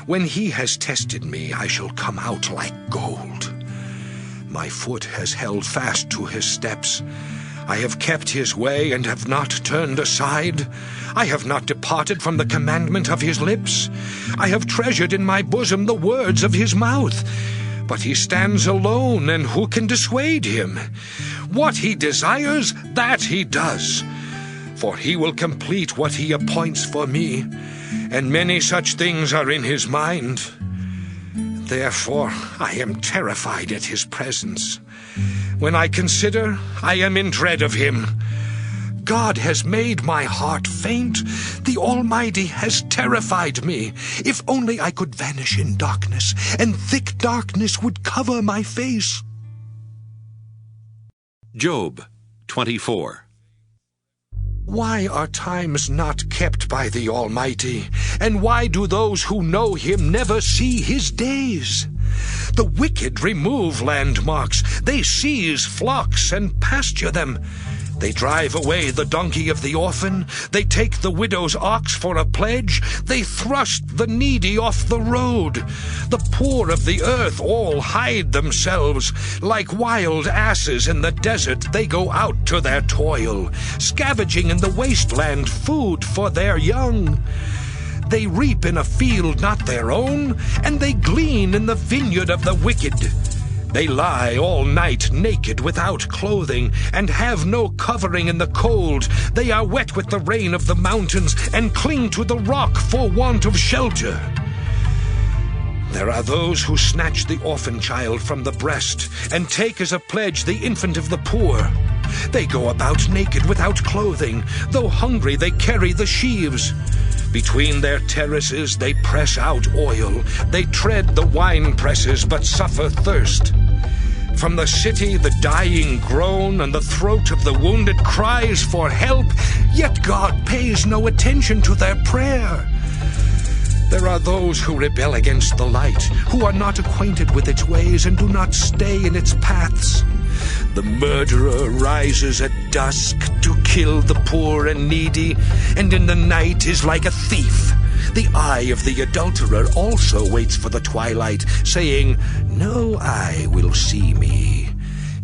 Speaker 2: When He has tested me, I shall come out like gold. My foot has held fast to His steps. I have kept His way and have not turned aside. I have not departed from the commandment of His lips. I have treasured in my bosom the words of His mouth. But He stands alone, and who can dissuade Him? What He desires, that He does. For He will complete what He appoints for me, and many such things are in His mind. Therefore I am terrified at His presence. When I consider, I am in dread of Him. God has made my heart faint. The Almighty has terrified me. If only I could vanish in darkness, and thick darkness would cover my face.
Speaker 1: Job 24.
Speaker 2: Why are times not kept by the Almighty? And why do those who know Him never see His days? The wicked remove landmarks. They seize flocks and pasture them. They drive away the donkey of the orphan. They take the widow's ox for a pledge. They thrust the needy off the road. The poor of the earth all hide themselves. Like wild asses in the desert, they go out to their toil, scavenging in the wasteland food for their young. They reap in a field not their own, and they glean in the vineyard of the wicked. They lie all night naked without clothing, and have no covering in the cold. They are wet with the rain of the mountains, and cling to the rock for want of shelter. There are those who snatch the orphan child from the breast, and take as a pledge the infant of the poor. They go about naked without clothing. Though hungry, they carry the sheaves. Between their terraces they press out oil. They tread the wine presses, but suffer thirst. From the city the dying groan, and the throat of the wounded cries for help, yet God pays no attention to their prayer. There are those who rebel against the light, who are not acquainted with its ways, and do not stay in its paths. The murderer rises at dusk to kill the poor and needy, and in the night is like a thief. The eye of the adulterer also waits for the twilight, saying, "No eye will see me."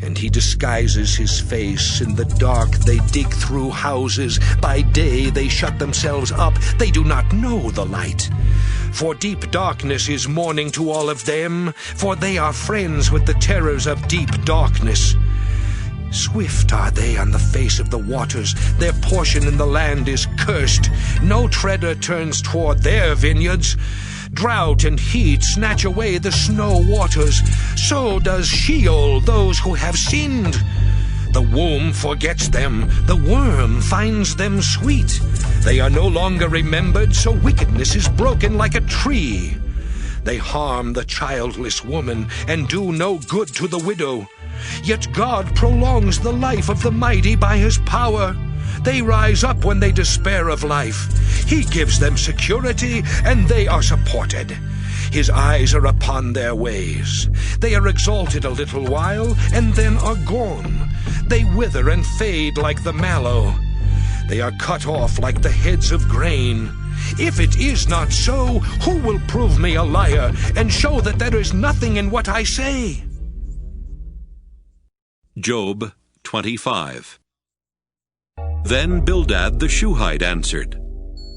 Speaker 2: And he disguises his face. In the dark they dig through houses. By day they shut themselves up. They do not know the light. For deep darkness is morning to all of them, for they are friends with the terrors of deep darkness. Swift are they on the face of the waters. Their portion in the land is cursed. No treader turns toward their vineyards. Drought and heat snatch away the snow waters. So does Sheol those who have sinned. The womb forgets them, the worm finds them sweet. They are no longer remembered, so wickedness is broken like a tree. They harm the childless woman and do no good to the widow. Yet God prolongs the life of the mighty by his power. They rise up when they despair of life. He gives them security, and they are supported. His eyes are upon their ways. They are exalted a little while, and then are gone. They wither and fade like the mallow. They are cut off like the heads of grain. If it is not so, who will prove me a liar, and show that there is nothing in what I say?
Speaker 1: Job 25. Then Bildad the Shuhite answered,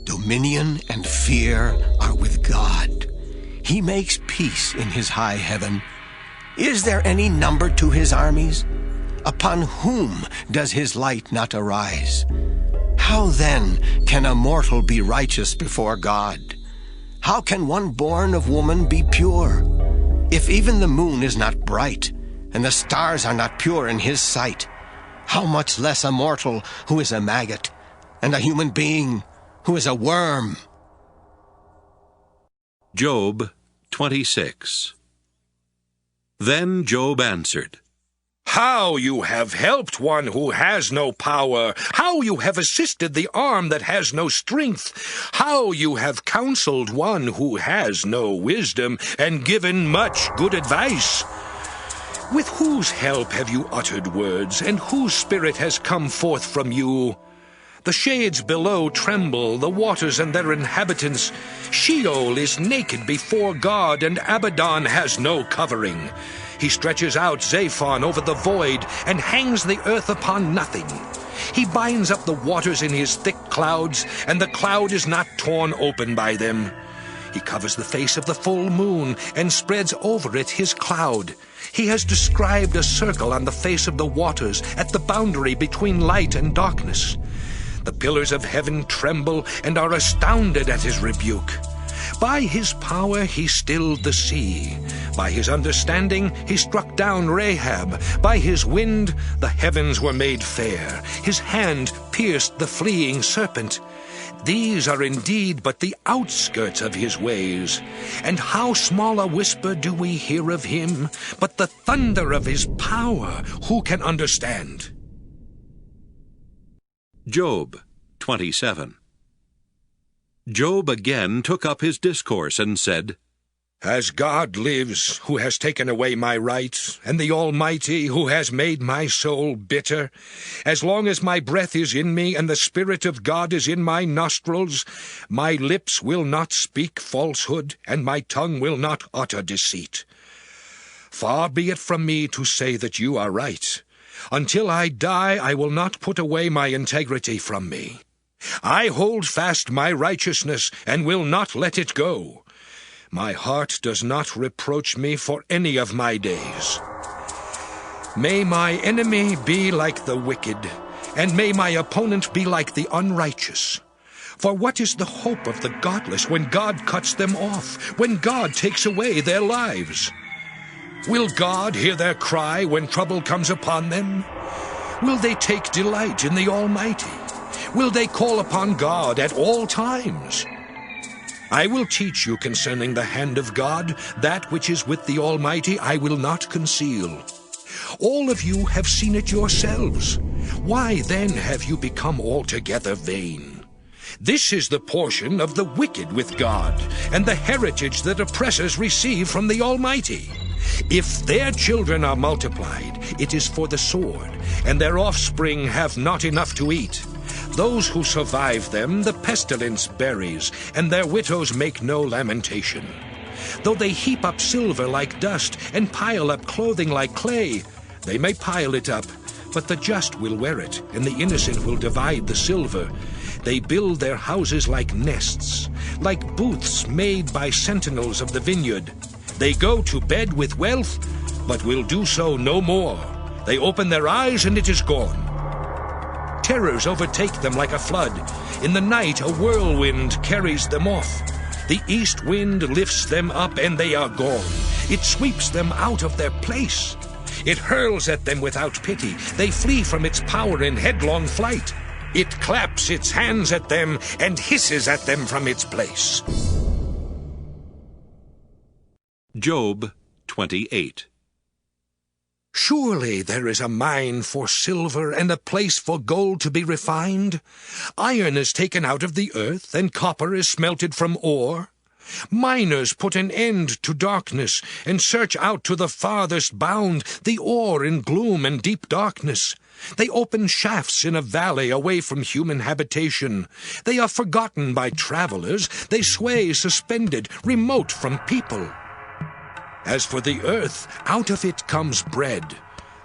Speaker 11: Dominion and fear are with God. He makes peace in his high heaven. Is there any number to his armies? Upon whom does his light not arise? How then can a mortal be righteous before God? How can one born of woman be pure? If even the moon is not bright, and the stars are not pure in his sight, how much less a mortal who is a maggot, and a human being who is a worm?
Speaker 1: Job 26. Then Job answered,
Speaker 2: How you have helped one who has no power! How you have assisted the arm that has no strength! How you have counseled one who has no wisdom, and given much good advice! With whose help have you uttered words, and whose spirit has come forth from you? The shades below tremble, the waters and their inhabitants. Sheol is naked before God, and Abaddon has no covering. He stretches out Zaphon over the void, and hangs the earth upon nothing. He binds up the waters in his thick clouds, and the cloud is not torn open by them. He covers the face of the full moon, and spreads over it his cloud. He has described a circle on the face of the waters, at the boundary between light and darkness. The pillars of heaven tremble, and are astounded at his rebuke. By his power he stilled the sea. By his understanding he struck down Rahab. By his wind the heavens were made fair. His hand pierced the fleeing serpent. These are indeed but the outskirts of his ways. And how small a whisper do we hear of him? But the thunder of his power, who can understand?
Speaker 1: Job 27. Job again took up his discourse and said,
Speaker 2: As God lives, who has taken away my right, and the Almighty, who has made my soul bitter, as long as my breath is in me, and the Spirit of God is in my nostrils, my lips will not speak falsehood, and my tongue will not utter deceit. Far be it from me to say that you are right. Until I die, I will not put away my integrity from me. I hold fast my righteousness, and will not let it go. My heart does not reproach me for any of my days. May my enemy be like the wicked, and may my opponent be like the unrighteous. For what is the hope of the godless when God cuts them off, when God takes away their lives? Will God hear their cry when trouble comes upon them? Will they take delight in the Almighty? Will they call upon God at all times? I will teach you concerning the hand of God, that which is with the Almighty I will not conceal. All of you have seen it yourselves. Why then have you become altogether vain? This is the portion of the wicked with God, and the heritage that oppressors receive from the Almighty. If their children are multiplied, it is for the sword, and their offspring have not enough to eat. Those who survive them the pestilence buries, and their widows make no lamentation. Though they heap up silver like dust, and pile up clothing like clay, they may pile it up, but the just will wear it, and the innocent will divide the silver. They build their houses like nests, like booths made by sentinels of the vineyard. They go to bed with wealth, but will do so no more. They open their eyes, and it is gone. Terrors overtake them like a flood. In the night a whirlwind carries them off. The east wind lifts them up, and they are gone. It sweeps them out of their place. It hurls at them without pity. They flee from its power in headlong flight. It claps its hands at them and hisses at them from its place.
Speaker 1: Job 28.
Speaker 2: Surely there is a mine for silver and a place for gold to be refined. Iron is taken out of the earth, and copper is smelted from ore. Miners put an end to darkness, and search out to the farthest bound the ore in gloom and deep darkness. They open shafts in a valley away from human habitation. They are forgotten by travelers. They sway suspended, remote from people. As for the earth, out of it comes bread,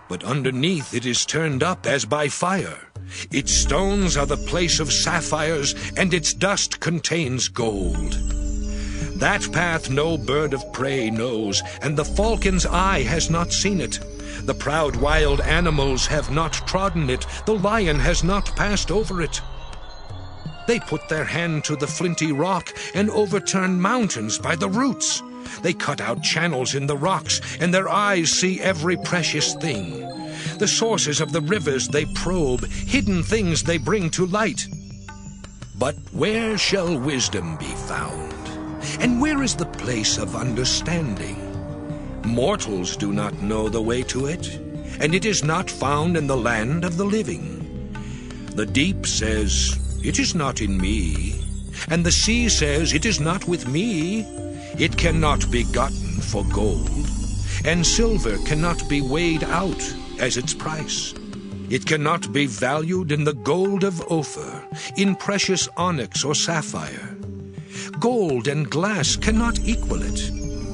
Speaker 2: but underneath it is turned up as by fire. Its stones are the place of sapphires, and its dust contains gold. That path no bird of prey knows, and the falcon's eye has not seen it. The proud wild animals have not trodden it, the lion has not passed over it. They put their hand to the flinty rock, and overturn mountains by the roots. They cut out channels in the rocks, and their eyes see every precious thing. The sources of the rivers they probe, hidden things they bring to light. But where shall wisdom be found? And where is the place of understanding? Mortals do not know the way to it, and it is not found in the land of the living. The deep says, "It is not in me," and the sea says, "It is not with me." It cannot be gotten for gold, and silver cannot be weighed out as its price. It cannot be valued in the gold of Ophir, in precious onyx or sapphire. Gold and glass cannot equal it,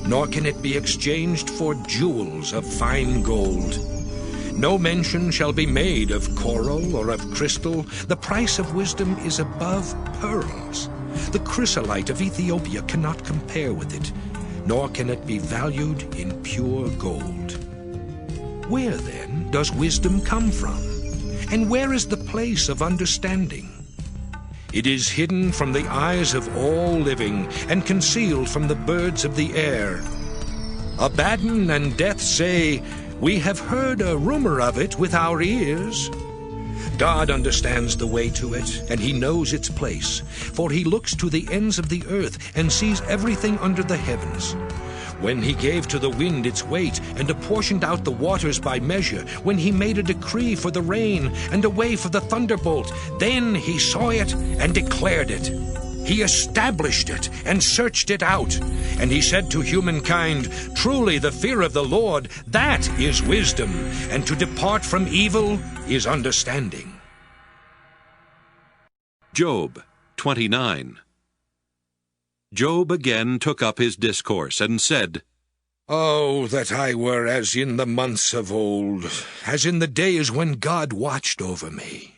Speaker 2: nor can it be exchanged for jewels of fine gold. No mention shall be made of coral or of crystal. The price of wisdom is above pearls. The chrysolite of Ethiopia cannot compare with it, nor can it be valued in pure gold. Where, then, does wisdom come from? And where is the place of understanding? It is hidden from the eyes of all living, and concealed from the birds of the air. Abaddon and Death say, "We have heard a rumor of it with our ears." God understands the way to it, and he knows its place, for he looks to the ends of the earth and sees everything under the heavens. When he gave to the wind its weight, and apportioned out the waters by measure, when he made a decree for the rain, and a way for the thunderbolt, then he saw it and declared it. He established it and searched it out. And he said to humankind, "Truly the fear of the Lord, that is wisdom, and to depart from evil is understanding."
Speaker 1: Job 29. Job again took up his discourse and said,
Speaker 2: "Oh, that I were as in the months of old, as in the days when God watched over me,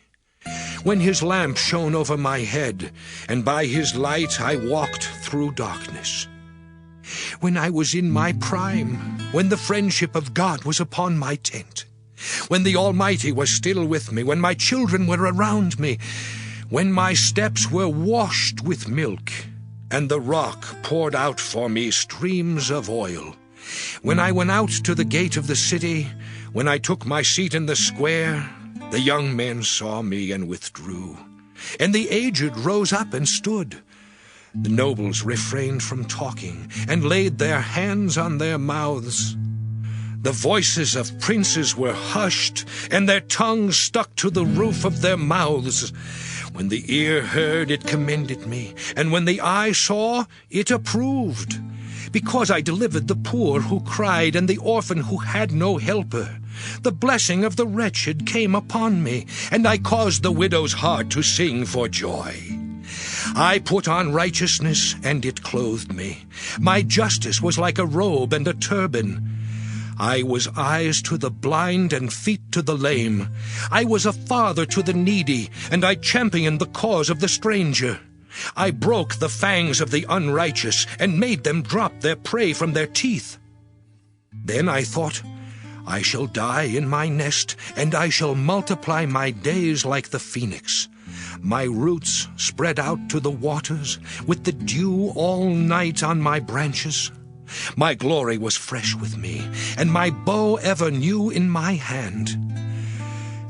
Speaker 2: when his lamp shone over my head, and by his light I walked through darkness. When I was in my prime, when the friendship of God was upon my tent, when the Almighty was still with me, when my children were around me, when my steps were washed with milk, and the rock poured out for me streams of oil. When I went out to the gate of the city, when I took my seat in the square, the young men saw me and withdrew, and the aged rose up and stood. The nobles refrained from talking, and laid their hands on their mouths. The voices of princes were hushed, and their tongues stuck to the roof of their mouths. When the ear heard, it commended me, and when the eye saw, it approved. Because I delivered the poor who cried, and the orphan who had no helper. The blessing of the wretched came upon me, and I caused the widow's heart to sing for joy. I put on righteousness, and it clothed me. My justice was like a robe and a turban. I was eyes to the blind and feet to the lame. I was a father to the needy, and I championed the cause of the stranger. I broke the fangs of the unrighteous, and made them drop their prey from their teeth. Then I thought, I shall die in my nest, and I shall multiply my days like the phoenix. My roots spread out to the waters, with the dew all night on my branches. My glory was fresh with me, and my bow ever new in my hand.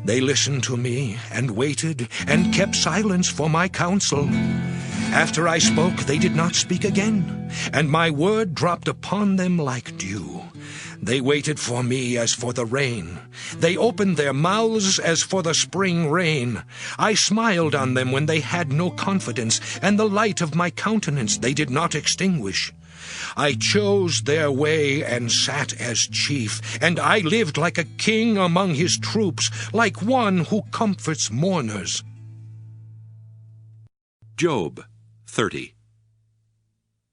Speaker 2: They listened to me, and waited, and kept silence for my counsel. After I spoke, they did not speak again, and my word dropped upon them like dew. They waited for me as for the rain. They opened their mouths as for the spring rain. I smiled on them when they had no confidence, and the light of my countenance they did not extinguish. I chose their way and sat as chief, and I lived like a king among his troops, like one who comforts mourners.
Speaker 1: Job 30.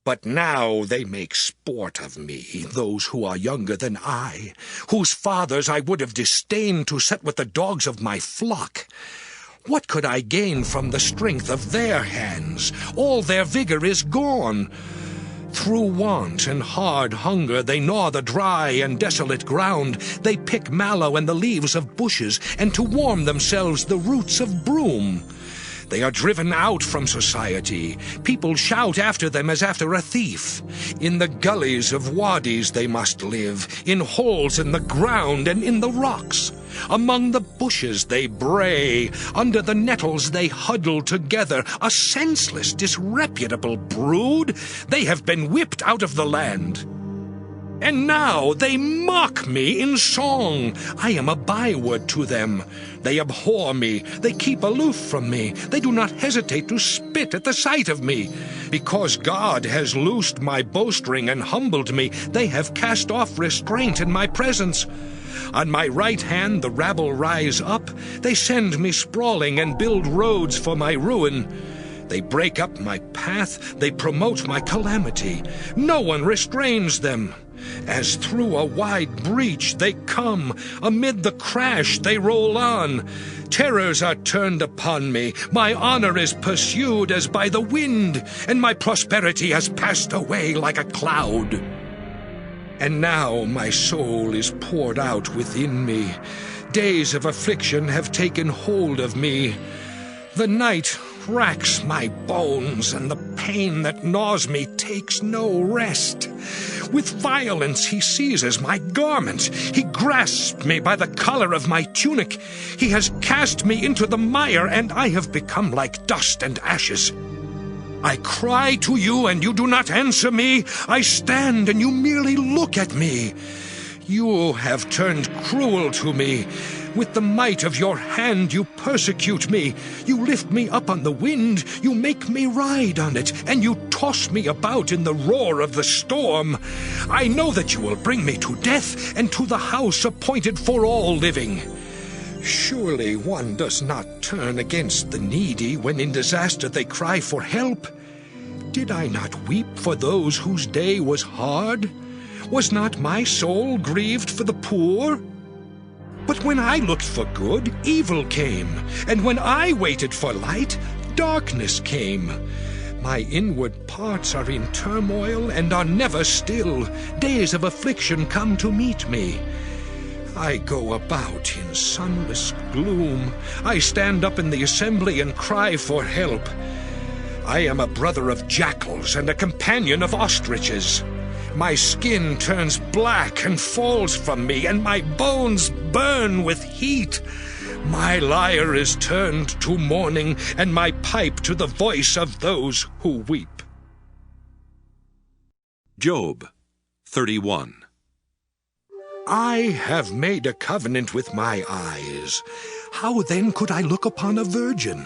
Speaker 2: But now they make sport of me, those who are younger than I, whose fathers I would have disdained to set with the dogs of my flock. What could I gain from the strength of their hands? All their vigor is gone. Through want and hard hunger they gnaw the dry and desolate ground. They pick mallow and the leaves of bushes, and to warm themselves the roots of broom. They are driven out from society. People shout after them as after a thief. In the gullies of wadis they must live, in holes in the ground and in the rocks. Among the bushes they bray, under the nettles they huddle together, a senseless, disreputable brood. They have been whipped out of the land. And now they mock me in song. I am a byword to them. They abhor me. They keep aloof from me. They do not hesitate to spit at the sight of me. Because God has loosed my bowstring and humbled me, they have cast off restraint in my presence. On my right hand the rabble rise up. They send me sprawling and build roads for my ruin. They break up my path. They promote my calamity. No one restrains them. As through a wide breach they come, amid the crash they roll on. Terrors are turned upon me, my honor is pursued as by the wind, and my prosperity has passed away like a cloud. And now my soul is poured out within me. Days of affliction have taken hold of me. The night racks my bones, and the pain that gnaws me takes no rest. With violence he seizes my garment. He grasps me by the collar of my tunic. He has cast me into the mire, and I have become like dust and ashes. I cry to you, and you do not answer me. I stand, and you merely look at me. You have turned cruel to me. With the might of your hand you persecute me. You lift me up on the wind, you make me ride on it, and you toss me about in the roar of the storm. I know that you will bring me to death, and to the house appointed for all living. Surely one does not turn against the needy when in disaster they cry for help. Did I not weep for those whose day was hard? Was not my soul grieved for the poor? But when I looked for good, evil came, and when I waited for light, darkness came. My inward parts are in turmoil and are never still. Days of affliction come to meet me. I go about in sunless gloom. I stand up in the assembly and cry for help. I am a brother of jackals and a companion of ostriches. My skin turns black and falls from me, and my bones burn with heat. My lyre is turned to mourning, and my pipe to the voice of those who weep.
Speaker 1: Job 31.
Speaker 2: I have made a covenant with my eyes. How then could I look upon a virgin?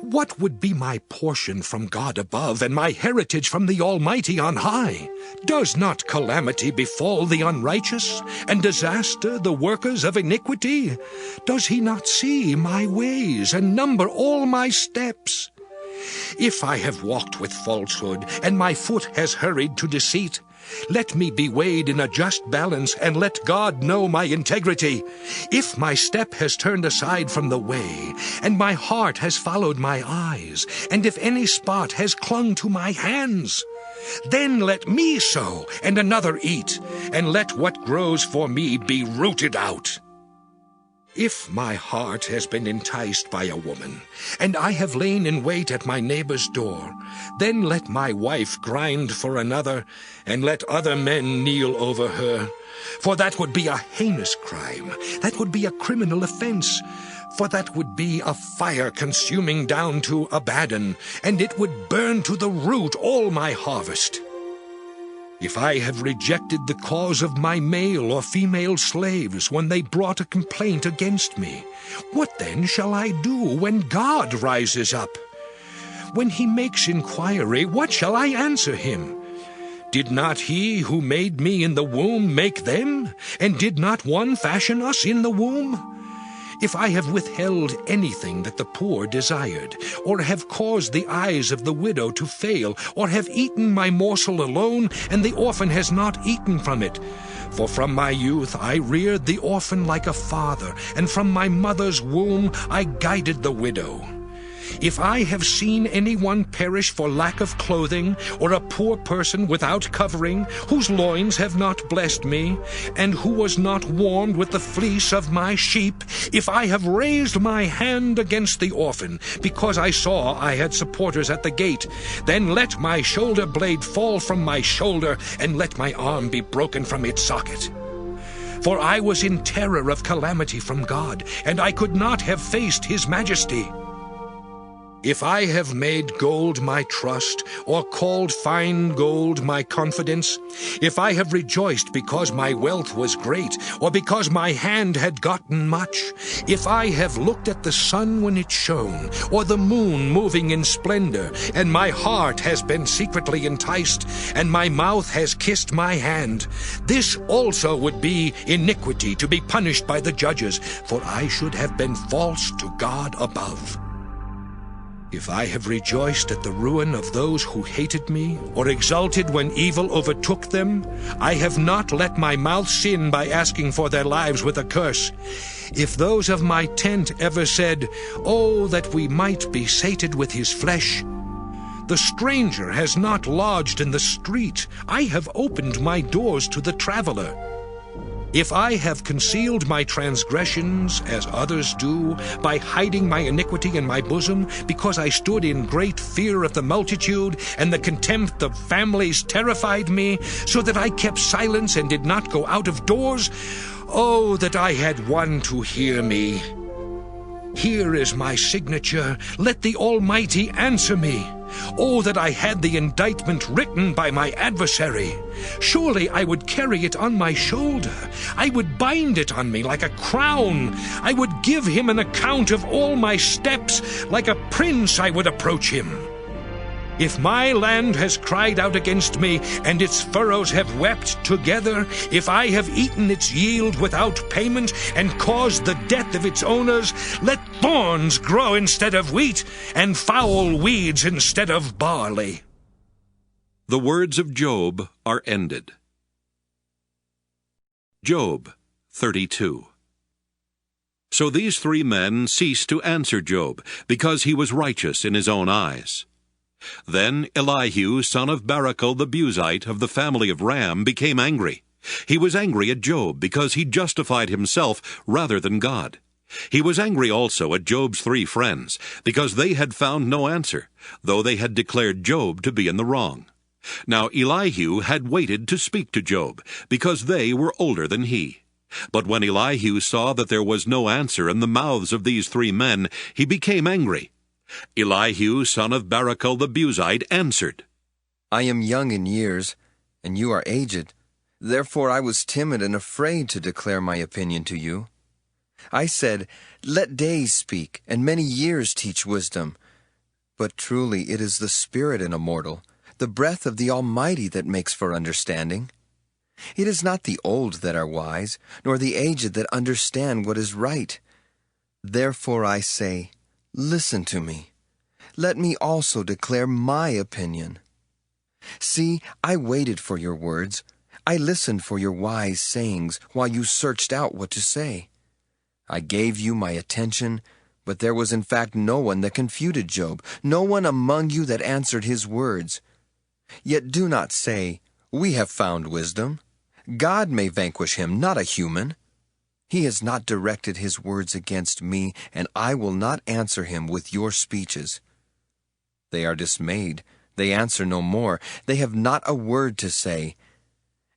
Speaker 2: What would be my portion from God above, and my heritage from the Almighty on high? Does not calamity befall the unrighteous, and disaster the workers of iniquity? Does he not see my ways, and number all my steps? If I have walked with falsehood, and my foot has hurried to deceit, let me be weighed in a just balance, and let God know my integrity. If my step has turned aside from the way, and my heart has followed my eyes, and if any spot has clung to my hands, then let me sow, and another eat, and let what grows for me be rooted out. If my heart has been enticed by a woman, and I have lain in wait at my neighbor's door, then let my wife grind for another, and let other men kneel over her. For that would be a heinous crime. That would be a criminal offense. For that would be a fire consuming down to Abaddon, and it would burn to the root all my harvest. If I have rejected the cause of my male or female slaves when they brought a complaint against me, what then shall I do when God rises up? When he makes inquiry, what shall I answer him? Did not he who made me in the womb make them? And did not one fashion us in the womb? If I have withheld anything that the poor desired, or have caused the eyes of the widow to fail, or have eaten my morsel alone, and the orphan has not eaten from it, for from my youth I reared the orphan like a father, and from my mother's womb I guided the widow. If I have seen anyone perish for lack of clothing, or a poor person without covering, whose loins have not blessed me, and who was not warmed with the fleece of my sheep, if I have raised my hand against the orphan, because I saw I had supporters at the gate, then let my shoulder blade fall from my shoulder, and let my arm be broken from its socket. For I was in terror of calamity from God, and I could not have faced his majesty. If I have made gold my trust, or called fine gold my confidence, if I have rejoiced because my wealth was great, or because my hand had gotten much, if I have looked at the sun when it shone, or the moon moving in splendor, and my heart has been secretly enticed, and my mouth has kissed my hand, this also would be iniquity to be punished by the judges, for I should have been false to God above. If I have rejoiced at the ruin of those who hated me, or exulted when evil overtook them, I have not let my mouth sin by asking for their lives with a curse. If those of my tent ever said, "Oh, that we might be sated with his flesh," the stranger has not lodged in the street. I have opened my doors to the traveler. If I have concealed my transgressions, as others do, by hiding my iniquity in my bosom, because I stood in great fear of the multitude, and the contempt of families terrified me, so that I kept silence and did not go out of doors, oh, that I had one to hear me. Here is my signature. Let the Almighty answer me. Oh, that I had the indictment written by my adversary. Surely I would carry it on my shoulder. I would bind it on me like a crown. I would give him an account of all my steps. Like a prince I would approach him. If my land has cried out against me, and its furrows have wept together, if I have eaten its yield without payment, and caused the death of its owners, let thorns grow instead of wheat, and foul weeds instead of barley.
Speaker 1: The words of Job are ended. Job 32. So these three men ceased to answer Job, because he was righteous in his own eyes. Then Elihu, son of Barachel the Buzite of the family of Ram, became angry. He was angry at Job because he justified himself rather than God. He was angry also at Job's three friends because they had found no answer, though they had declared Job to be in the wrong. Now Elihu had waited to speak to Job because they were older than he. But when Elihu saw that there was no answer in the mouths of these three men, he became angry. Elihu, son of Barachel the Buzite, answered,
Speaker 13: I am young in years, and you are aged. Therefore I was timid and afraid to declare my opinion to you. I said, Let days speak, and many years teach wisdom. But truly it is the spirit in a mortal, the breath of the Almighty that makes for understanding. It is not the old that are wise, nor the aged that understand what is right. Therefore I say, Listen to me. Let me also declare my opinion. See, I waited for your words. I listened for your wise sayings while you searched out what to say. I gave you my attention, but there was in fact no one that confuted Job, no one among you that answered his words. Yet do not say, We have found wisdom. God may vanquish him, not a human. He has not directed his words against me, and I will not answer him with your speeches. They are dismayed. They answer no more. They have not a word to say.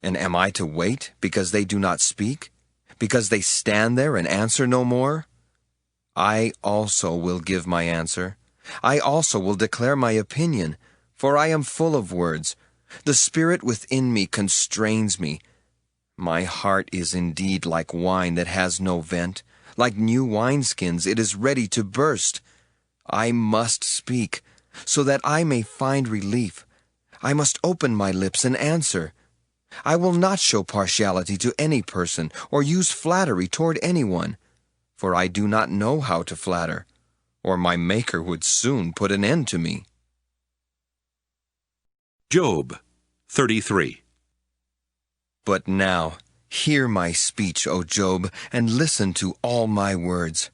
Speaker 13: And am I to wait because they do not speak? Because they stand there and answer no more? I also will give my answer. I also will declare my opinion, for I am full of words. The spirit within me constrains me. My heart is indeed like wine that has no vent. Like new wineskins, it is ready to burst. I must speak, so that I may find relief. I must open my lips and answer. I will not show partiality to any person or use flattery toward anyone, for I do not know how to flatter, or my Maker would soon put an end to me.
Speaker 1: Job 33.
Speaker 13: But now, hear my speech, O Job, and listen to all my words.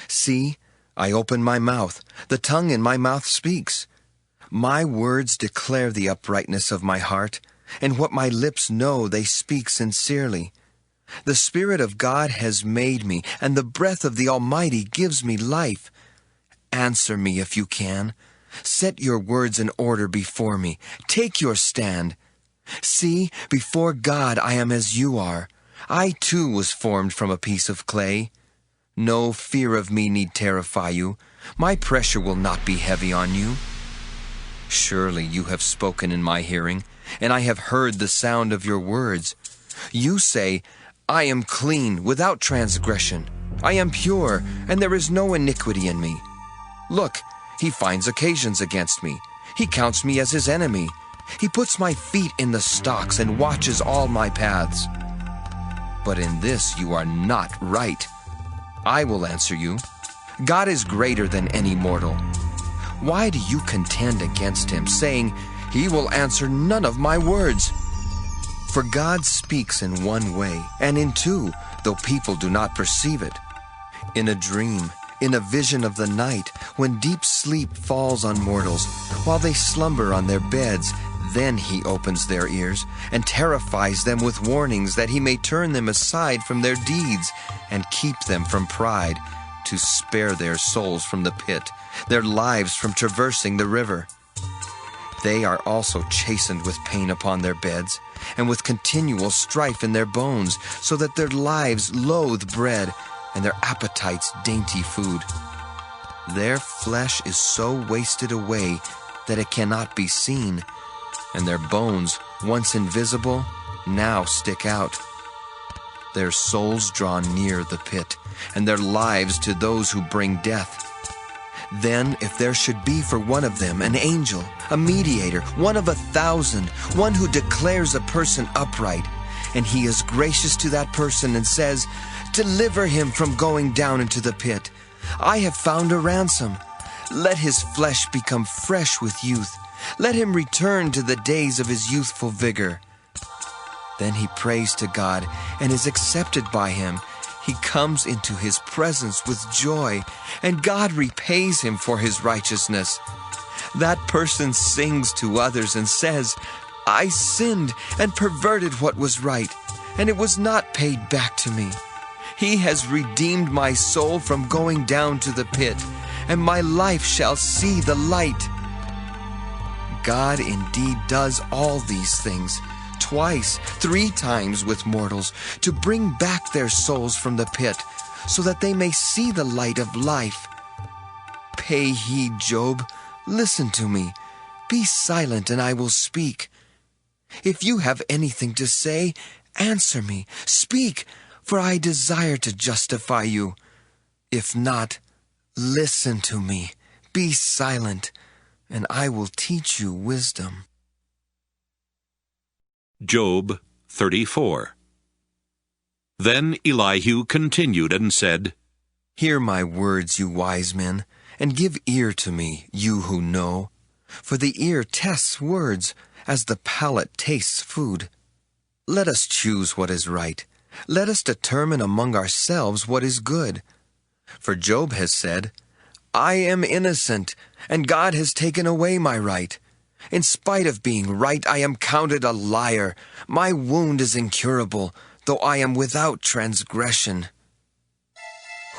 Speaker 13: See, I open my mouth, the tongue in my mouth speaks. My words declare the uprightness of my heart, and what my lips know they speak sincerely. The Spirit of God has made me, and the breath of the Almighty gives me life. Answer me if you can. Set your words in order before me. Take your stand. See, before God I am as you are. I too was formed from a piece of clay. No fear of me need terrify you. My pressure will not be heavy on you. Surely you have spoken in my hearing, and I have heard the sound of your words. You say, I am clean, without transgression. I am pure, and there is no iniquity in me. Look, he finds occasions against me. He counts me as his enemy. He puts my feet in the stocks and watches all my paths. But in this you are not right. I will answer you. God is greater than any mortal. Why do you contend against him, saying, he will answer none of my words? For God speaks in one way, and in two, though people do not perceive it. In a dream, in a vision of the night, when deep sleep falls on mortals, while they slumber on their beds, then he opens their ears, and terrifies them with warnings, that he may turn them aside from their deeds, and keep them from pride, to spare their souls from the pit, their lives from traversing the river. They are also chastened with pain upon their beds, and with continual strife in their bones, so that their lives loathe bread, and their appetites dainty food. Their flesh is so wasted away that it cannot be seen, and their bones, once invisible, now stick out. Their souls draw near the pit, and their lives to those who bring death. Then, if there should be for one of them an angel, a mediator, one of 1,000, one who declares a person upright, and he is gracious to that person and says, deliver him from going down into the pit. I have found a ransom. Let his flesh become fresh with youth. Let him return to the days of his youthful vigor. Then he prays to God and is accepted by him. He comes into his presence with joy, and God repays him for his righteousness. That person sings to others and says, I sinned and perverted what was right, and it was not paid back to me. He has redeemed my soul from going down to the pit, and my life shall see the light. God indeed does all these things, twice, 3 times with mortals, to bring back their souls from the pit, so that they may see the light of life. Pay heed, Job. Listen to me. Be silent, and I will speak. If you have anything to say, answer me. Speak, for I desire to justify you. If not, listen to me. Be silent, and I will teach you wisdom.
Speaker 1: Job 34. Then Elihu continued and said,
Speaker 13: Hear my words, you wise men, and give ear to me, you who know. For the ear tests words, as the palate tastes food. Let us choose what is right. Let us determine among ourselves what is good. For Job has said, I am innocent, and God has taken away my right. In spite of being right, I am counted a liar. My wound is incurable, though I am without transgression.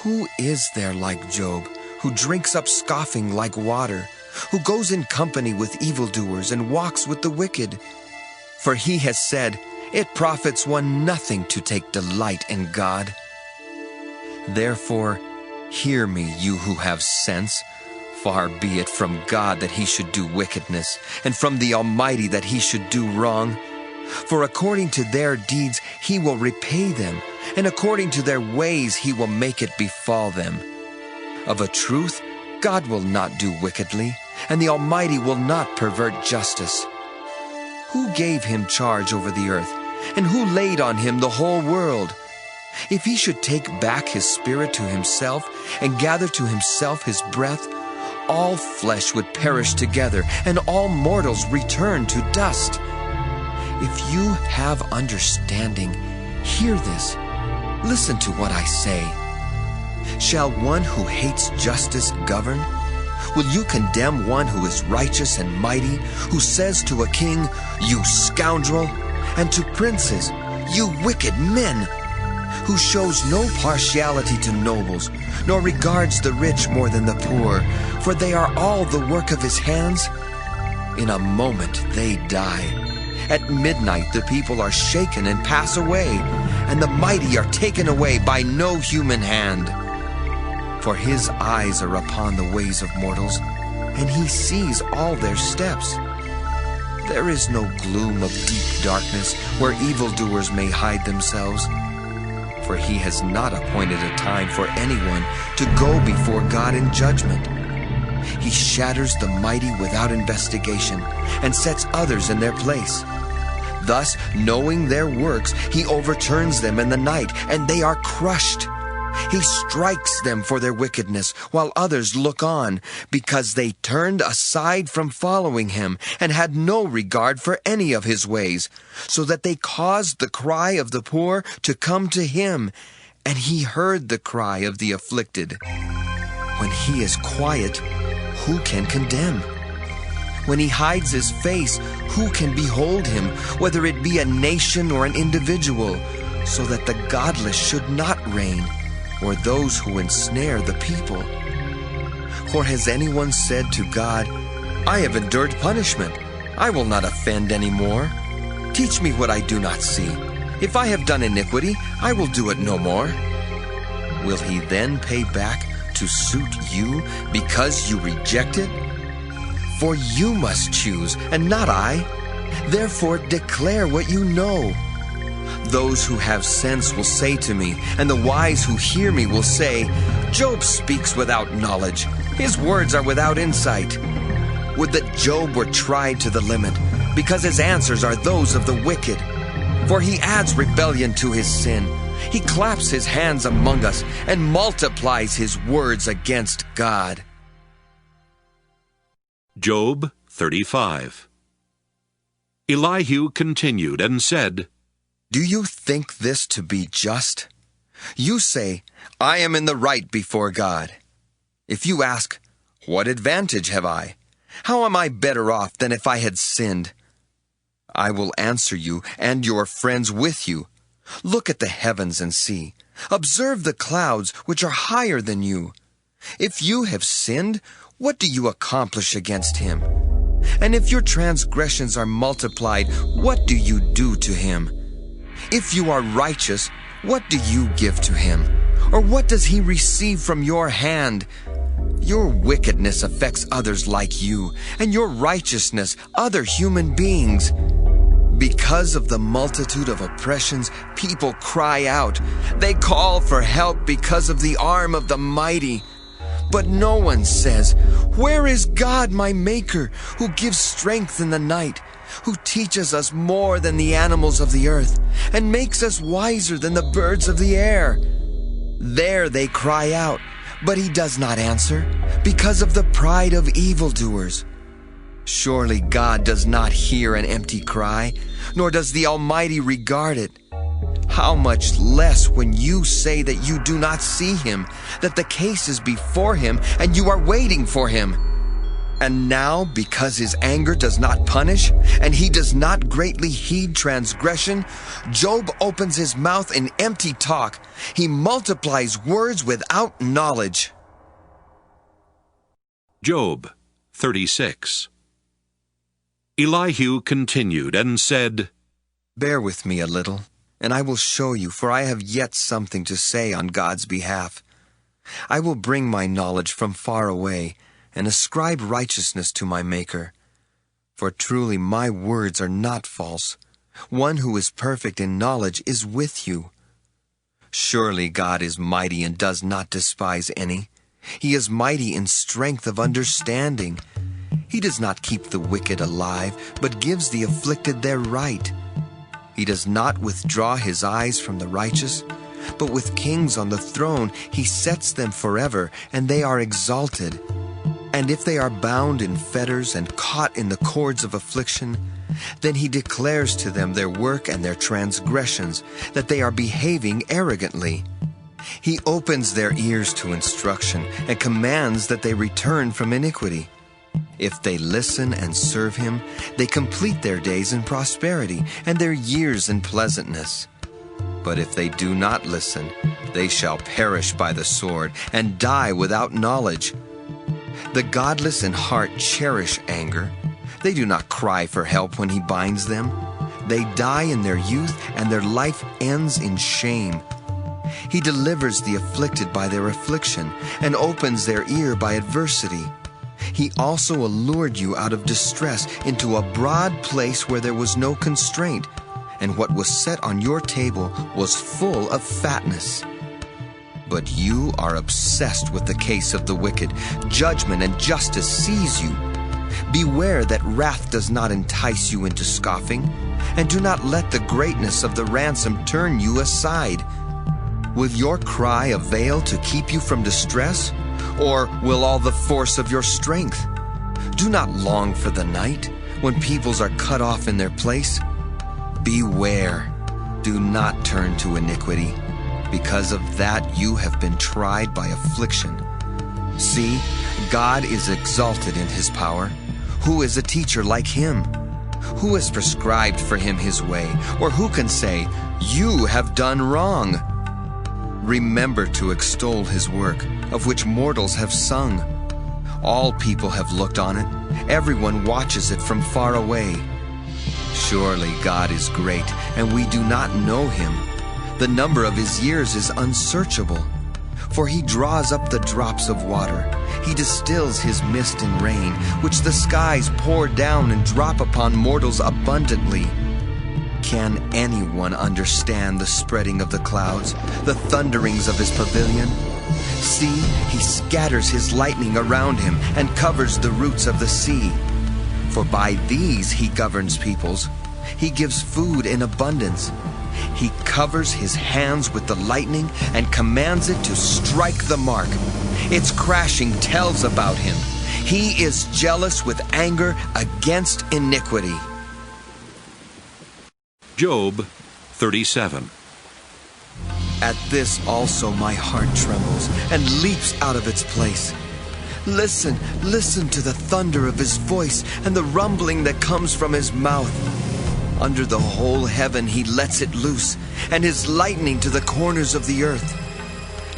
Speaker 13: Who is there like Job, who drinks up scoffing like water, who goes in company with evildoers and walks with the wicked? For he has said, it profits one nothing to take delight in God. Therefore, hear me, you who have sense. Far be it from God that he should do wickedness, and from the Almighty that he should do wrong. For according to their deeds he will repay them, and according to their ways he will make it befall them. Of a truth, God will not do wickedly, and the Almighty will not pervert justice. Who gave him charge over the earth, and who laid on him the whole world? If he should take back his spirit to himself, and gather to himself his breath, all flesh would perish together, and all mortals return to dust. If you have understanding, hear this. Listen to what I say. Shall one who hates justice govern? Will you condemn one who is righteous and mighty, who says to a king, you scoundrel, and to princes, you wicked men, who shows no partiality to nobles, nor regards the rich more than the poor, for they are all the work of his hands? In a moment they die. At midnight the people are shaken and pass away, and the mighty are taken away by no human hand. For his eyes are upon the ways of mortals, and he sees all their steps. There is no gloom of deep darkness where evildoers may hide themselves. For he has not appointed a time for anyone to go before God in judgment. He shatters the mighty without investigation, and sets others in their place. Thus, knowing their works, he overturns them in the night, and they are crushed. He strikes them for their wickedness, while others look on, because they turned aside from following him, and had no regard for any of his ways, so that they caused the cry of the poor to come to him, and he heard the cry of the afflicted. When he is quiet, who can condemn? When he hides his face, who can behold him, whether it be a nation or an individual, so that the godless should not reign, or those who ensnare the people? For has anyone said to God, I have endured punishment, I will not offend any more? Teach me what I do not see. If I have done iniquity, I will do it no more. Will he then pay back to suit you because you reject it? For you must choose, and not I. Therefore declare what you know. Those who have sense will say to me, and the wise who hear me will say, Job speaks without knowledge. His words are without insight. Would that Job were tried to the limit, because his answers are those of the wicked. For he adds rebellion to his sin. He claps his hands among us, and multiplies his words against God.
Speaker 1: Job 35. Elihu continued and said,
Speaker 13: Do you think this to be just? You say, I am in the right before God. If you ask, what advantage have I? How am I better off than if I had sinned? I will answer you and your friends with you. Look at the heavens and see. Observe the clouds which are higher than you. If you have sinned, what do you accomplish against him? And if your transgressions are multiplied, what do you do to him? If you are righteous, what do you give to him? Or what does he receive from your hand? Your wickedness affects others like you, and your righteousness other human beings. Because of the multitude of oppressions, people cry out. They call for help because of the arm of the mighty. But no one says, Where is God, my Maker, who gives strength in the night, who teaches us more than the animals of the earth, and makes us wiser than the birds of the air? There they cry out, but he does not answer, because of the pride of evildoers. Surely God does not hear an empty cry, nor does the Almighty regard it. How much less when you say that you do not see him, that the case is before him, and you are waiting for him. And now, because his anger does not punish, and he does not greatly heed transgression, Job opens his mouth in empty talk. He multiplies words without knowledge.
Speaker 1: Job 36. Elihu continued and said,
Speaker 13: Bear with me a little, and I will show you, for I have yet something to say on God's behalf. I will bring my knowledge from far away, and ascribe righteousness to my Maker. For truly my words are not false. One who is perfect in knowledge is with you. Surely God is mighty and does not despise any. He is mighty in strength of understanding. He does not keep the wicked alive, but gives the afflicted their right. He does not withdraw his eyes from the righteous, but with kings on the throne he sets them forever, and they are exalted. And if they are bound in fetters and caught in the cords of affliction, then he declares to them their work and their transgressions, that they are behaving arrogantly. He opens their ears to instruction and commands that they return from iniquity. If they listen and serve him, they complete their days in prosperity and their years in pleasantness. But if they do not listen, they shall perish by the sword and die without knowledge. The godless in heart cherish anger. They do not cry for help when he binds them. They die in their youth, and their life ends in shame. He delivers the afflicted by their affliction, and opens their ear by adversity. He also allured you out of distress into a broad place where there was no constraint, and what was set on your table was full of fatness. But you are obsessed with the case of the wicked. Judgment and justice seize you. Beware that wrath does not entice you into scoffing, and do not let the greatness of the ransom turn you aside. Will your cry avail to keep you from distress, or will all the force of your strength? Do not long for the night, when peoples are cut off in their place. Beware, do not turn to iniquity. Because of that you have been tried by affliction. See, God is exalted in his power. Who is a teacher like him? Who has prescribed for him his way? Or who can say, you have done wrong? Remember to extol his work, of which mortals have sung. All people have looked on it. Everyone watches it from far away. Surely God is great, and we do not know him. The number of his years is unsearchable. For he draws up the drops of water. He distills his mist and rain, which the skies pour down and drop upon mortals abundantly. Can anyone understand the spreading of the clouds, the thunderings of his pavilion? See, he scatters his lightning around him and covers the roots of the sea. For by these he governs peoples. He gives food in abundance. He covers his hands with the lightning and commands it to strike the mark. Its crashing tells about him. He is jealous with anger against iniquity.
Speaker 1: Job 37.
Speaker 13: At this also my heart trembles and leaps out of its place. Listen, listen to the thunder of his voice and the rumbling that comes from his mouth. Under the whole heaven he lets it loose, and his lightning to the corners of the earth.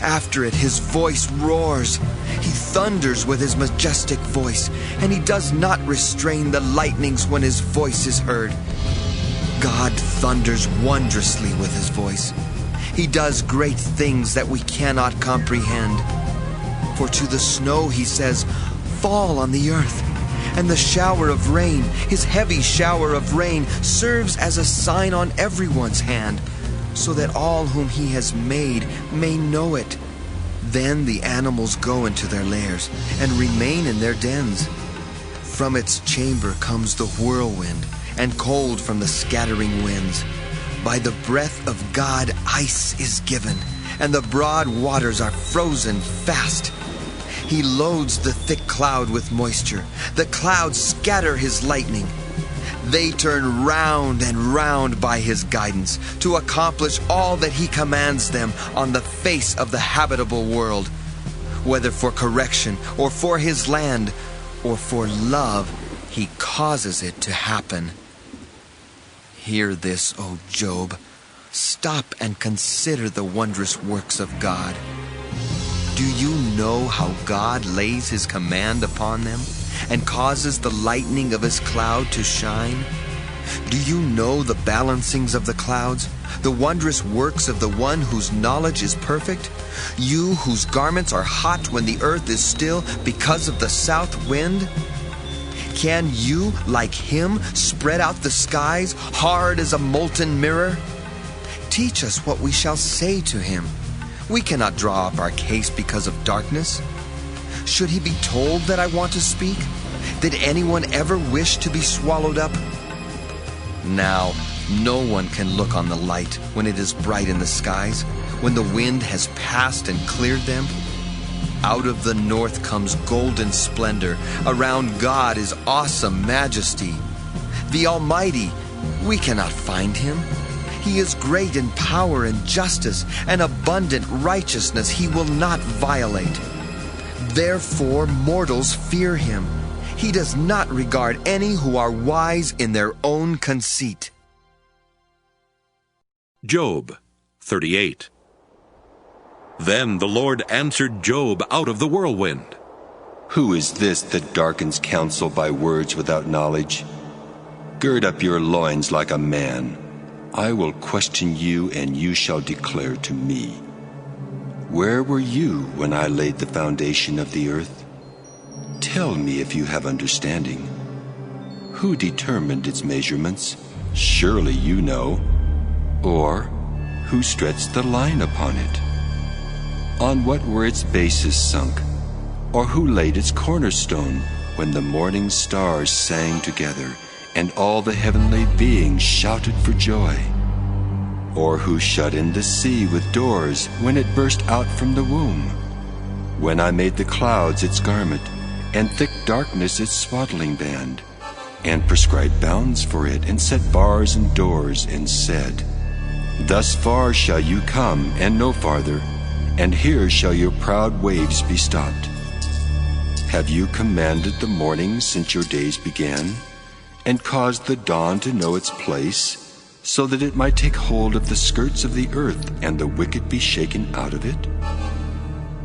Speaker 13: After it his voice roars. He thunders with his majestic voice, and he does not restrain the lightnings when his voice is heard. God thunders wondrously with his voice. He does great things that we cannot comprehend. For to the snow he says, fall on the earth. And the shower of rain, his heavy shower of rain, serves as a sign on everyone's hand, so that all whom he has made may know it. Then the animals go into their lairs and remain in their dens. From its chamber comes the whirlwind, and cold from the scattering winds. By the breath of God ice is given, and the broad waters are frozen fast. He loads the thick cloud with moisture. The clouds scatter his lightning. They turn round and round by his guidance to accomplish all that he commands them on the face of the habitable world. Whether for correction or for his land, or for love, he causes it to happen. Hear this, O Job. Stop and consider the wondrous works of God. Do you know how God lays his command upon them and causes the lightning of his cloud to shine? Do you know the balancings of the clouds, the wondrous works of the one whose knowledge is perfect? You whose garments are hot when the earth is still because of the south wind? Can you, like him, spread out the skies hard as a molten mirror? Teach us what we shall say to him. We cannot draw up our case because of darkness. Should he be told that I want to speak? Did anyone ever wish to be swallowed up? Now, no one can look on the light when it is bright in the skies, when the wind has passed and cleared them. Out of the north comes golden splendor. Around God is awesome majesty. The Almighty, we cannot find him. He is great in power and justice, and abundant righteousness he will not violate. Therefore mortals fear him. He does not regard any who are wise in their own conceit.
Speaker 1: Job 38. Then the Lord answered Job out of the whirlwind.
Speaker 3: Who is this that darkens counsel by words without knowledge? Gird up your loins like a man. I will question you, and you shall declare to me. Where were you when I laid the foundation of the earth? Tell me if you have understanding. Who determined its measurements? Surely you know. Or who stretched the line upon it? On what were its bases sunk? Or who laid its cornerstone when the morning stars sang together and all the heavenly beings shouted for joy? Or who shut in the sea with doors when it burst out from the womb? When I made the clouds its garment, and thick darkness its swaddling band, and prescribed bounds for it, and set bars and doors, and said, Thus far shall you come, and no farther, and here shall your proud waves be stopped. Have you commanded the morning since your days began, and caused the dawn to know its place, so that it might take hold of the skirts of the earth, and the wicked be shaken out of it?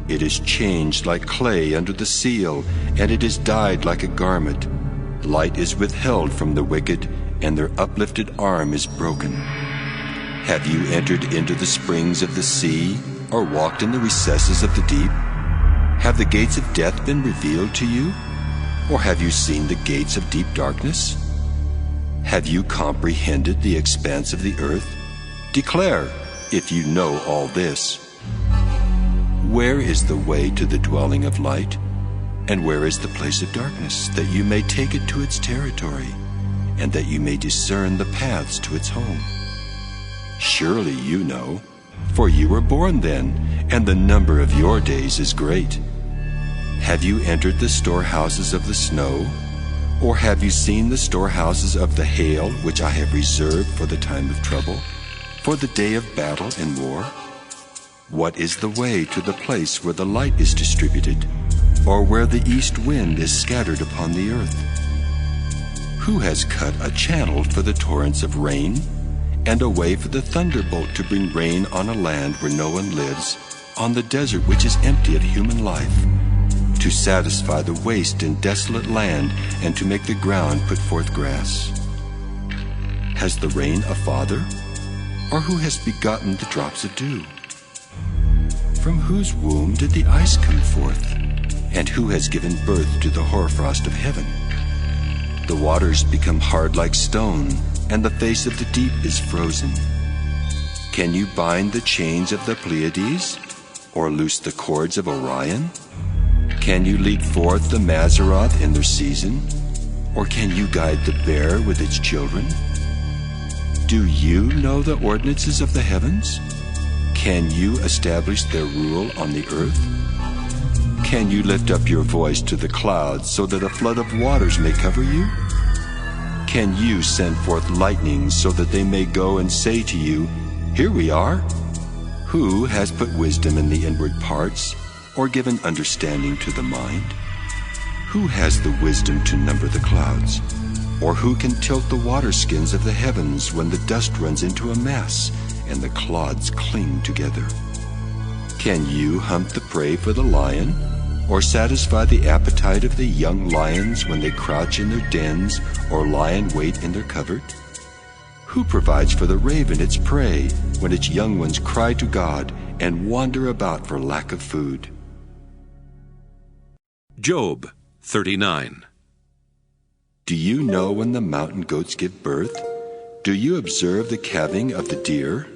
Speaker 3: It is changed like clay under the seal, and it is dyed like a garment. Light is withheld from the wicked, and their uplifted arm is broken. Have you entered into the springs of the sea, or walked in the recesses of the deep? Have the gates of death been revealed to you? Or have you seen the gates of deep darkness? Have you comprehended the expanse of the earth? Declare, if you know all this. Where is the way to the dwelling of light? And where is the place of darkness, that you may take it to its territory, and that you may discern the paths to its home? Surely you know, for you were born then, and the number of your days is great. Have you entered the storehouses of the snow? Or have you seen the storehouses of the hail, which I have reserved for the time of trouble, for the day of battle and war? What is the way to the place where the light is distributed, or where the east wind is scattered upon the earth? Who has cut a channel for the torrents of rain, and a way for the thunderbolt to bring rain on a land where no one lives, on the desert which is empty of human life, to satisfy the waste and desolate land, and to make the ground put forth grass? Has the rain a father, or who has begotten the drops of dew? From whose womb did the ice come forth, and who has given birth to the hoarfrost of heaven? The waters become hard like stone, and the face of the deep is frozen. Can you bind the chains of the Pleiades, or loose the cords of Orion? Can you lead forth the Mazzaroth in their season, or can you guide the bear with its children? Do you know the ordinances of the heavens? Can you establish their rule on the earth? Can you lift up your voice to the clouds so that a flood of waters may cover you? Can you send forth lightning so that they may go and say to you, Here we are? Who has put wisdom in the inward parts, or given understanding to the mind? Who has the wisdom to number the clouds? Or who can tilt the water skins of the heavens when the dust runs into a mass and the clods cling together? Can you hunt the prey for the lion, or satisfy the appetite of the young lions when they crouch in their dens or lie in wait in their covert? Who provides for the raven its prey when its young ones cry to God and wander about for lack of food?
Speaker 1: Job 39.
Speaker 3: Do you know when the mountain goats give birth? Do you observe the calving of the deer?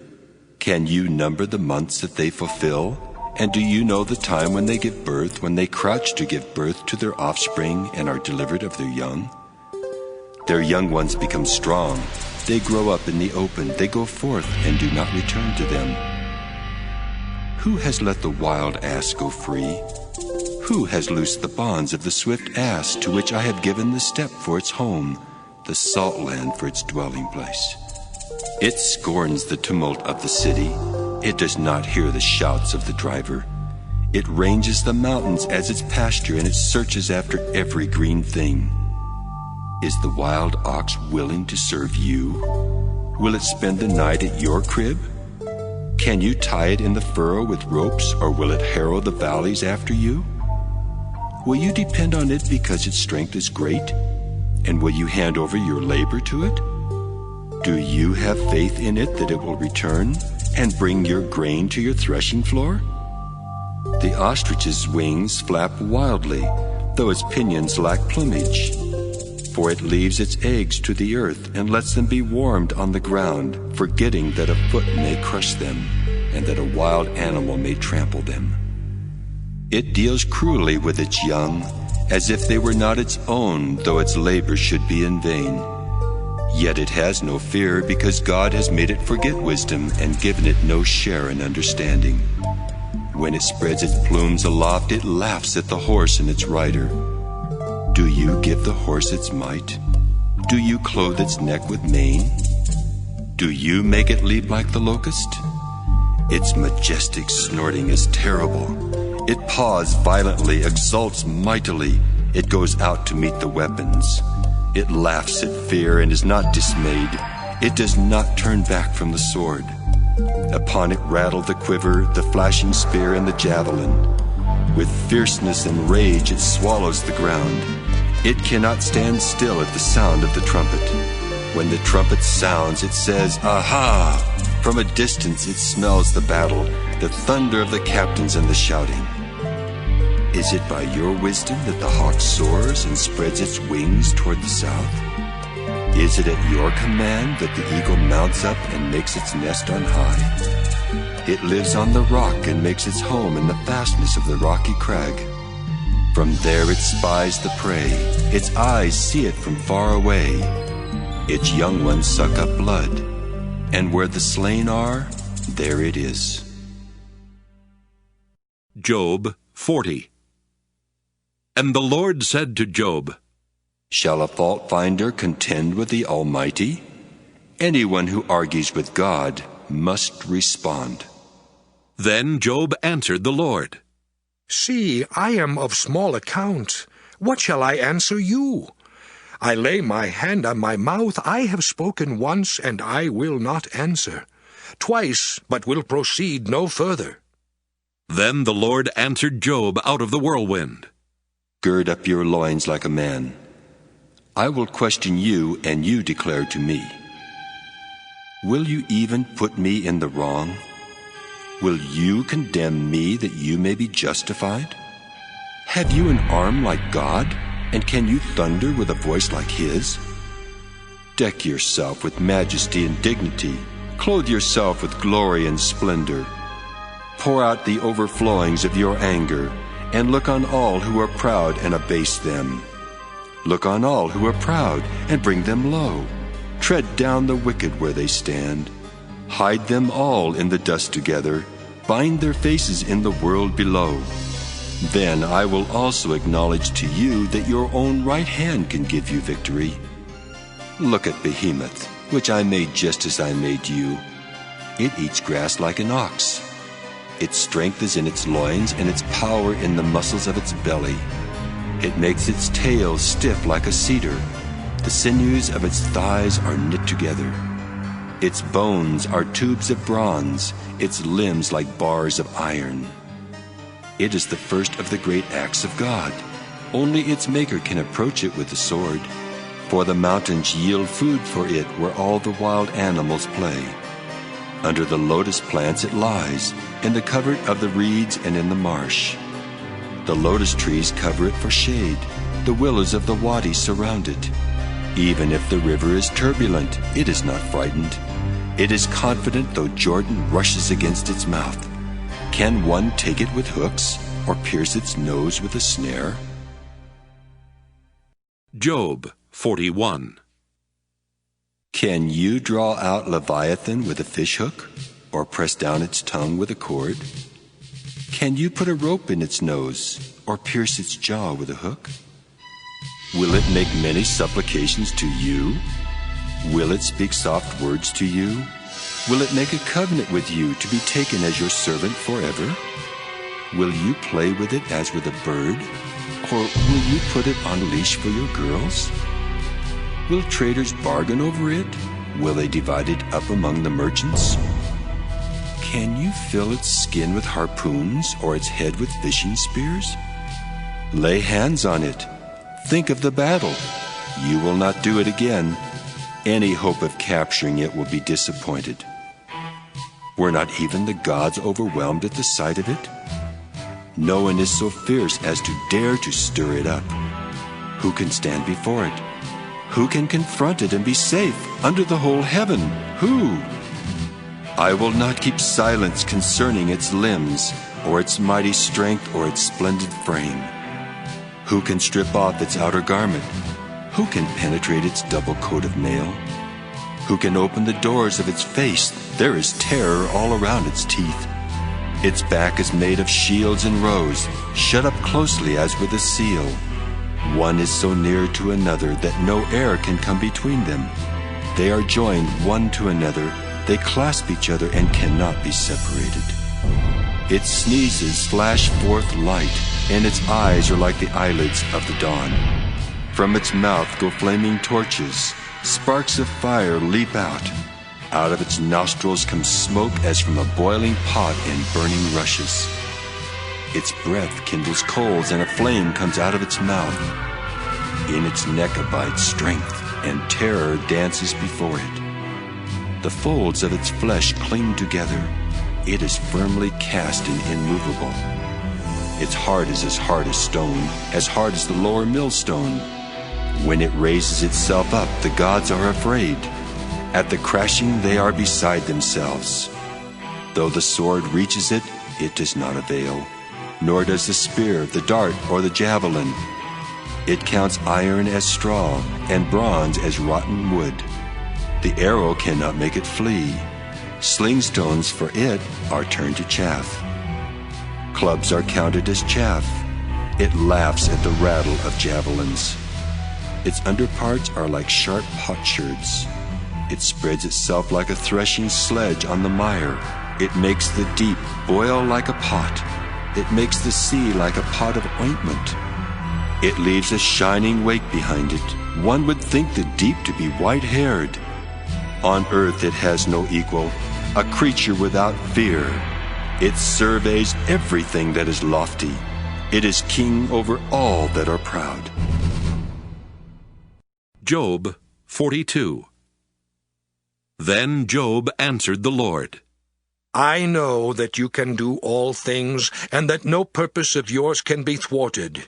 Speaker 3: Can you number the months that they fulfill? And do you know the time when they give birth, when they crouch to give birth to their offspring and are delivered of their young? Their young ones become strong. They grow up in the open. They go forth and do not return to them. Who has let the wild ass go free? Who has loosed the bonds of the swift ass, to which I have given the steppe for its home, the salt land for its dwelling place? It scorns the tumult of the city. It does not hear the shouts of the driver. It ranges the mountains as its pasture, and it searches after every green thing. Is the wild ox willing to serve you? Will it spend the night at your crib? Can you tie it in the furrow with ropes, or will it harrow the valleys after you? Will you depend on it because its strength is great? And will you hand over your labor to it? Do you have faith in it that it will return and bring your grain to your threshing floor? The ostrich's wings flap wildly, though its pinions lack plumage. For it leaves its eggs to the earth and lets them be warmed on the ground, forgetting that a foot may crush them and that a wild animal may trample them. It deals cruelly with its young, as if they were not its own, though its labor should be in vain. Yet it has no fear, because God has made it forget wisdom and given it no share in understanding. When it spreads its plumes aloft, it laughs at the horse and its rider. Do you give the horse its might? Do you clothe its neck with mane? Do you make it leap like the locust? Its majestic snorting is terrible. It paws violently, exults mightily. It goes out to meet the weapons. It laughs at fear and is not dismayed. It does not turn back from the sword. Upon it rattle the quiver, the flashing spear, and the javelin. With fierceness and rage it swallows the ground. It cannot stand still at the sound of the trumpet. When the trumpet sounds, it says, "Aha!" From a distance it smells the battle, the thunder of the captains and the shouting. Is it by your wisdom that the hawk soars and spreads its wings toward the south? Is it at your command that the eagle mounts up and makes its nest on high? It lives on the rock and makes its home in the fastness of the rocky crag. From there it spies the prey. Its eyes see it from far away. Its young ones suck up blood, and where the slain are, there it is.
Speaker 1: Job 40. And the Lord said to Job,
Speaker 3: Shall a fault finder contend with the Almighty? Anyone who argues with God must respond.
Speaker 1: Then Job answered the Lord,
Speaker 2: See, I am of small account. What shall I answer you? I lay my hand on my mouth. I have spoken once, and I will not answer. Twice, but will proceed no further.
Speaker 1: Then the Lord answered Job out of the whirlwind.
Speaker 3: Gird up your loins like a man. I will question you, and you declare to me. Will you even put me in the wrong? Will you condemn me that you may be justified? Have you an arm like God, and can you thunder with a voice like His? Deck yourself with majesty and dignity. Clothe yourself with glory and splendor. Pour out the overflowings of your anger, and look on all who are proud and abase them. Look on all who are proud and bring them low. Tread down the wicked where they stand. Hide them all in the dust together. Bind their faces in the world below. Then I will also acknowledge to you that your own right hand can give you victory. Look at Behemoth, which I made just as I made you. It eats grass like an ox. Its strength is in its loins, and its power in the muscles of its belly. It makes its tail stiff like a cedar. The sinews of its thighs are knit together. Its bones are tubes of bronze, its limbs like bars of iron. It is the first of the great acts of God. Only its maker can approach it with the sword. For the mountains yield food for it where all the wild animals play. Under the lotus plants it lies, in the covert of the reeds and in the marsh. The lotus trees cover it for shade. The willows of the wadi surround it. Even if the river is turbulent, it is not frightened. It is confident though Jordan rushes against its mouth. Can one take it with hooks or pierce its nose with a snare?
Speaker 1: Job 41.
Speaker 3: Can you draw out Leviathan with a fishhook or press down its tongue with a cord? Can you put a rope in its nose or pierce its jaw with a hook? Will it make many supplications to you? Will it speak soft words to you? Will it make a covenant with you to be taken as your servant forever? Will you play with it as with a bird? Or will you put it on leash for your girls? Will traders bargain over it? Will they divide it up among the merchants? Can you fill its skin with harpoons or its head with fishing spears? Lay hands on it. Think of the battle. You will not do it again. Any hope of capturing it will be disappointed. Were not even the gods overwhelmed at the sight of it? No one is so fierce as to dare to stir it up. Who can stand before it? Who can confront it and be safe under the whole heaven? Who? I will not keep silence concerning its limbs, or its mighty strength, or its splendid frame. Who can strip off its outer garment? Who can penetrate its double coat of mail? Who can open the doors of its face? There is terror all around its teeth. Its back is made of shields and rows, shut up closely as with a seal. One is so near to another that no air can come between them. They are joined one to another, they clasp each other and cannot be separated. Its sneezes flash forth light, and its eyes are like the eyelids of the dawn. From its mouth go flaming torches, sparks of fire leap out. Out of its nostrils comes smoke as from a boiling pot and burning rushes. Its breath kindles coals, and a flame comes out of its mouth. In its neck abides strength, and terror dances before it. The folds of its flesh cling together. It is firmly cast and immovable. Its heart is as hard as the lower millstone. When it raises itself up, the gods are afraid. At the crashing, they are beside themselves. Though the sword reaches it, it does not avail, nor does the spear, the dart, or the javelin. It counts iron as straw, and bronze as rotten wood. The arrow cannot make it flee. Sling stones for it are turned to chaff. Clubs are counted as chaff. It laughs at the rattle of javelins. Its underparts are like sharp potsherds. It spreads itself like a threshing sledge on the mire. It makes the deep boil like a pot. It makes the sea like a pot of ointment. It leaves a shining wake behind it. One would think the deep to be white-haired. On earth it has no equal, a creature without fear. It surveys everything that is lofty. It is king over all that are proud.
Speaker 1: Job 42. Then Job answered the Lord,
Speaker 2: I know that you can do all things, and that no purpose of yours can be thwarted.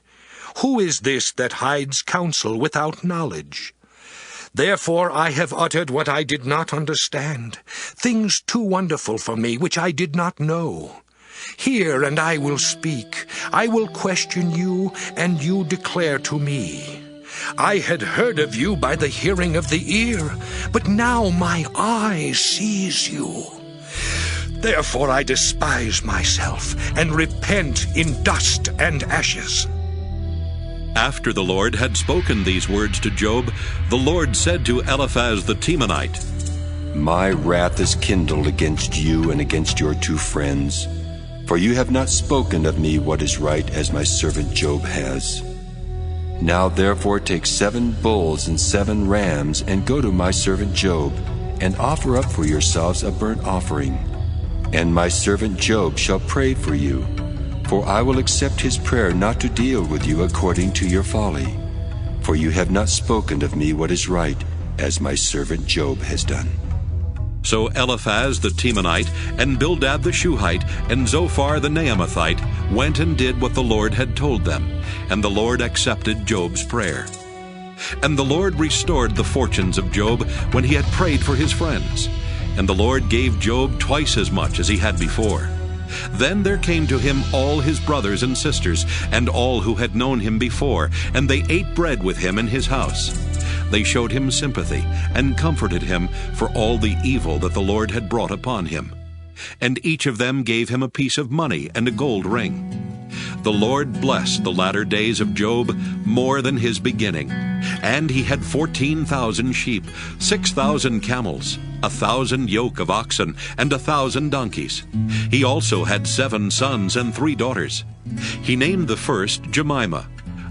Speaker 2: Who is this that hides counsel without knowledge? Therefore I have uttered what I did not understand, things too wonderful for me which I did not know. Hear, and I will speak. I will question you, and you declare to me. I had heard of you by the hearing of the ear, but now my eye sees you. Therefore I despise myself, and repent in dust and ashes.
Speaker 1: After the Lord had spoken these words to Job, the Lord said to Eliphaz the Temanite,
Speaker 3: My wrath is kindled against you and against your two friends, for you have not spoken of me what is right as my servant Job has. Now therefore take 7 bulls and 7 rams, and go to my servant Job, and offer up for yourselves a burnt offering. And my servant Job shall pray for you, for I will accept his prayer not to deal with you according to your folly. For you have not spoken of me what is right, as my servant Job has done.
Speaker 1: So Eliphaz the Temanite, and Bildad the Shuhite, and Zophar the Naamathite went and did what the Lord had told them, and the Lord accepted Job's prayer. And the Lord restored the fortunes of Job when he had prayed for his friends, and the Lord gave Job twice as much as he had before. Then there came to him all his brothers and sisters, and all who had known him before, and they ate bread with him in his house. They showed him sympathy, and comforted him for all the evil that the Lord had brought upon him. And each of them gave him a piece of money and a gold ring. The Lord blessed the latter days of Job more than his beginning. And he had 14,000 sheep, 6,000 camels, 1,000 yoke of oxen, and 1,000 donkeys. He also had 7 sons and 3 daughters. He named the first Jemimah,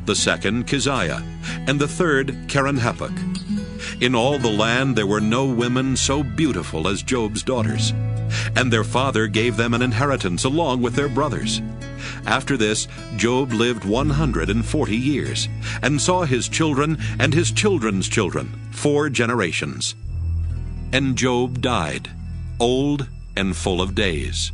Speaker 1: the second Keziah, and the third Keren-Happuch. In all the land there were no women so beautiful as Job's daughters, and their father gave them an inheritance along with their brothers. After this, Job lived 140 years, and saw his children and his children's children 4 generations. And Job died, old and full of days.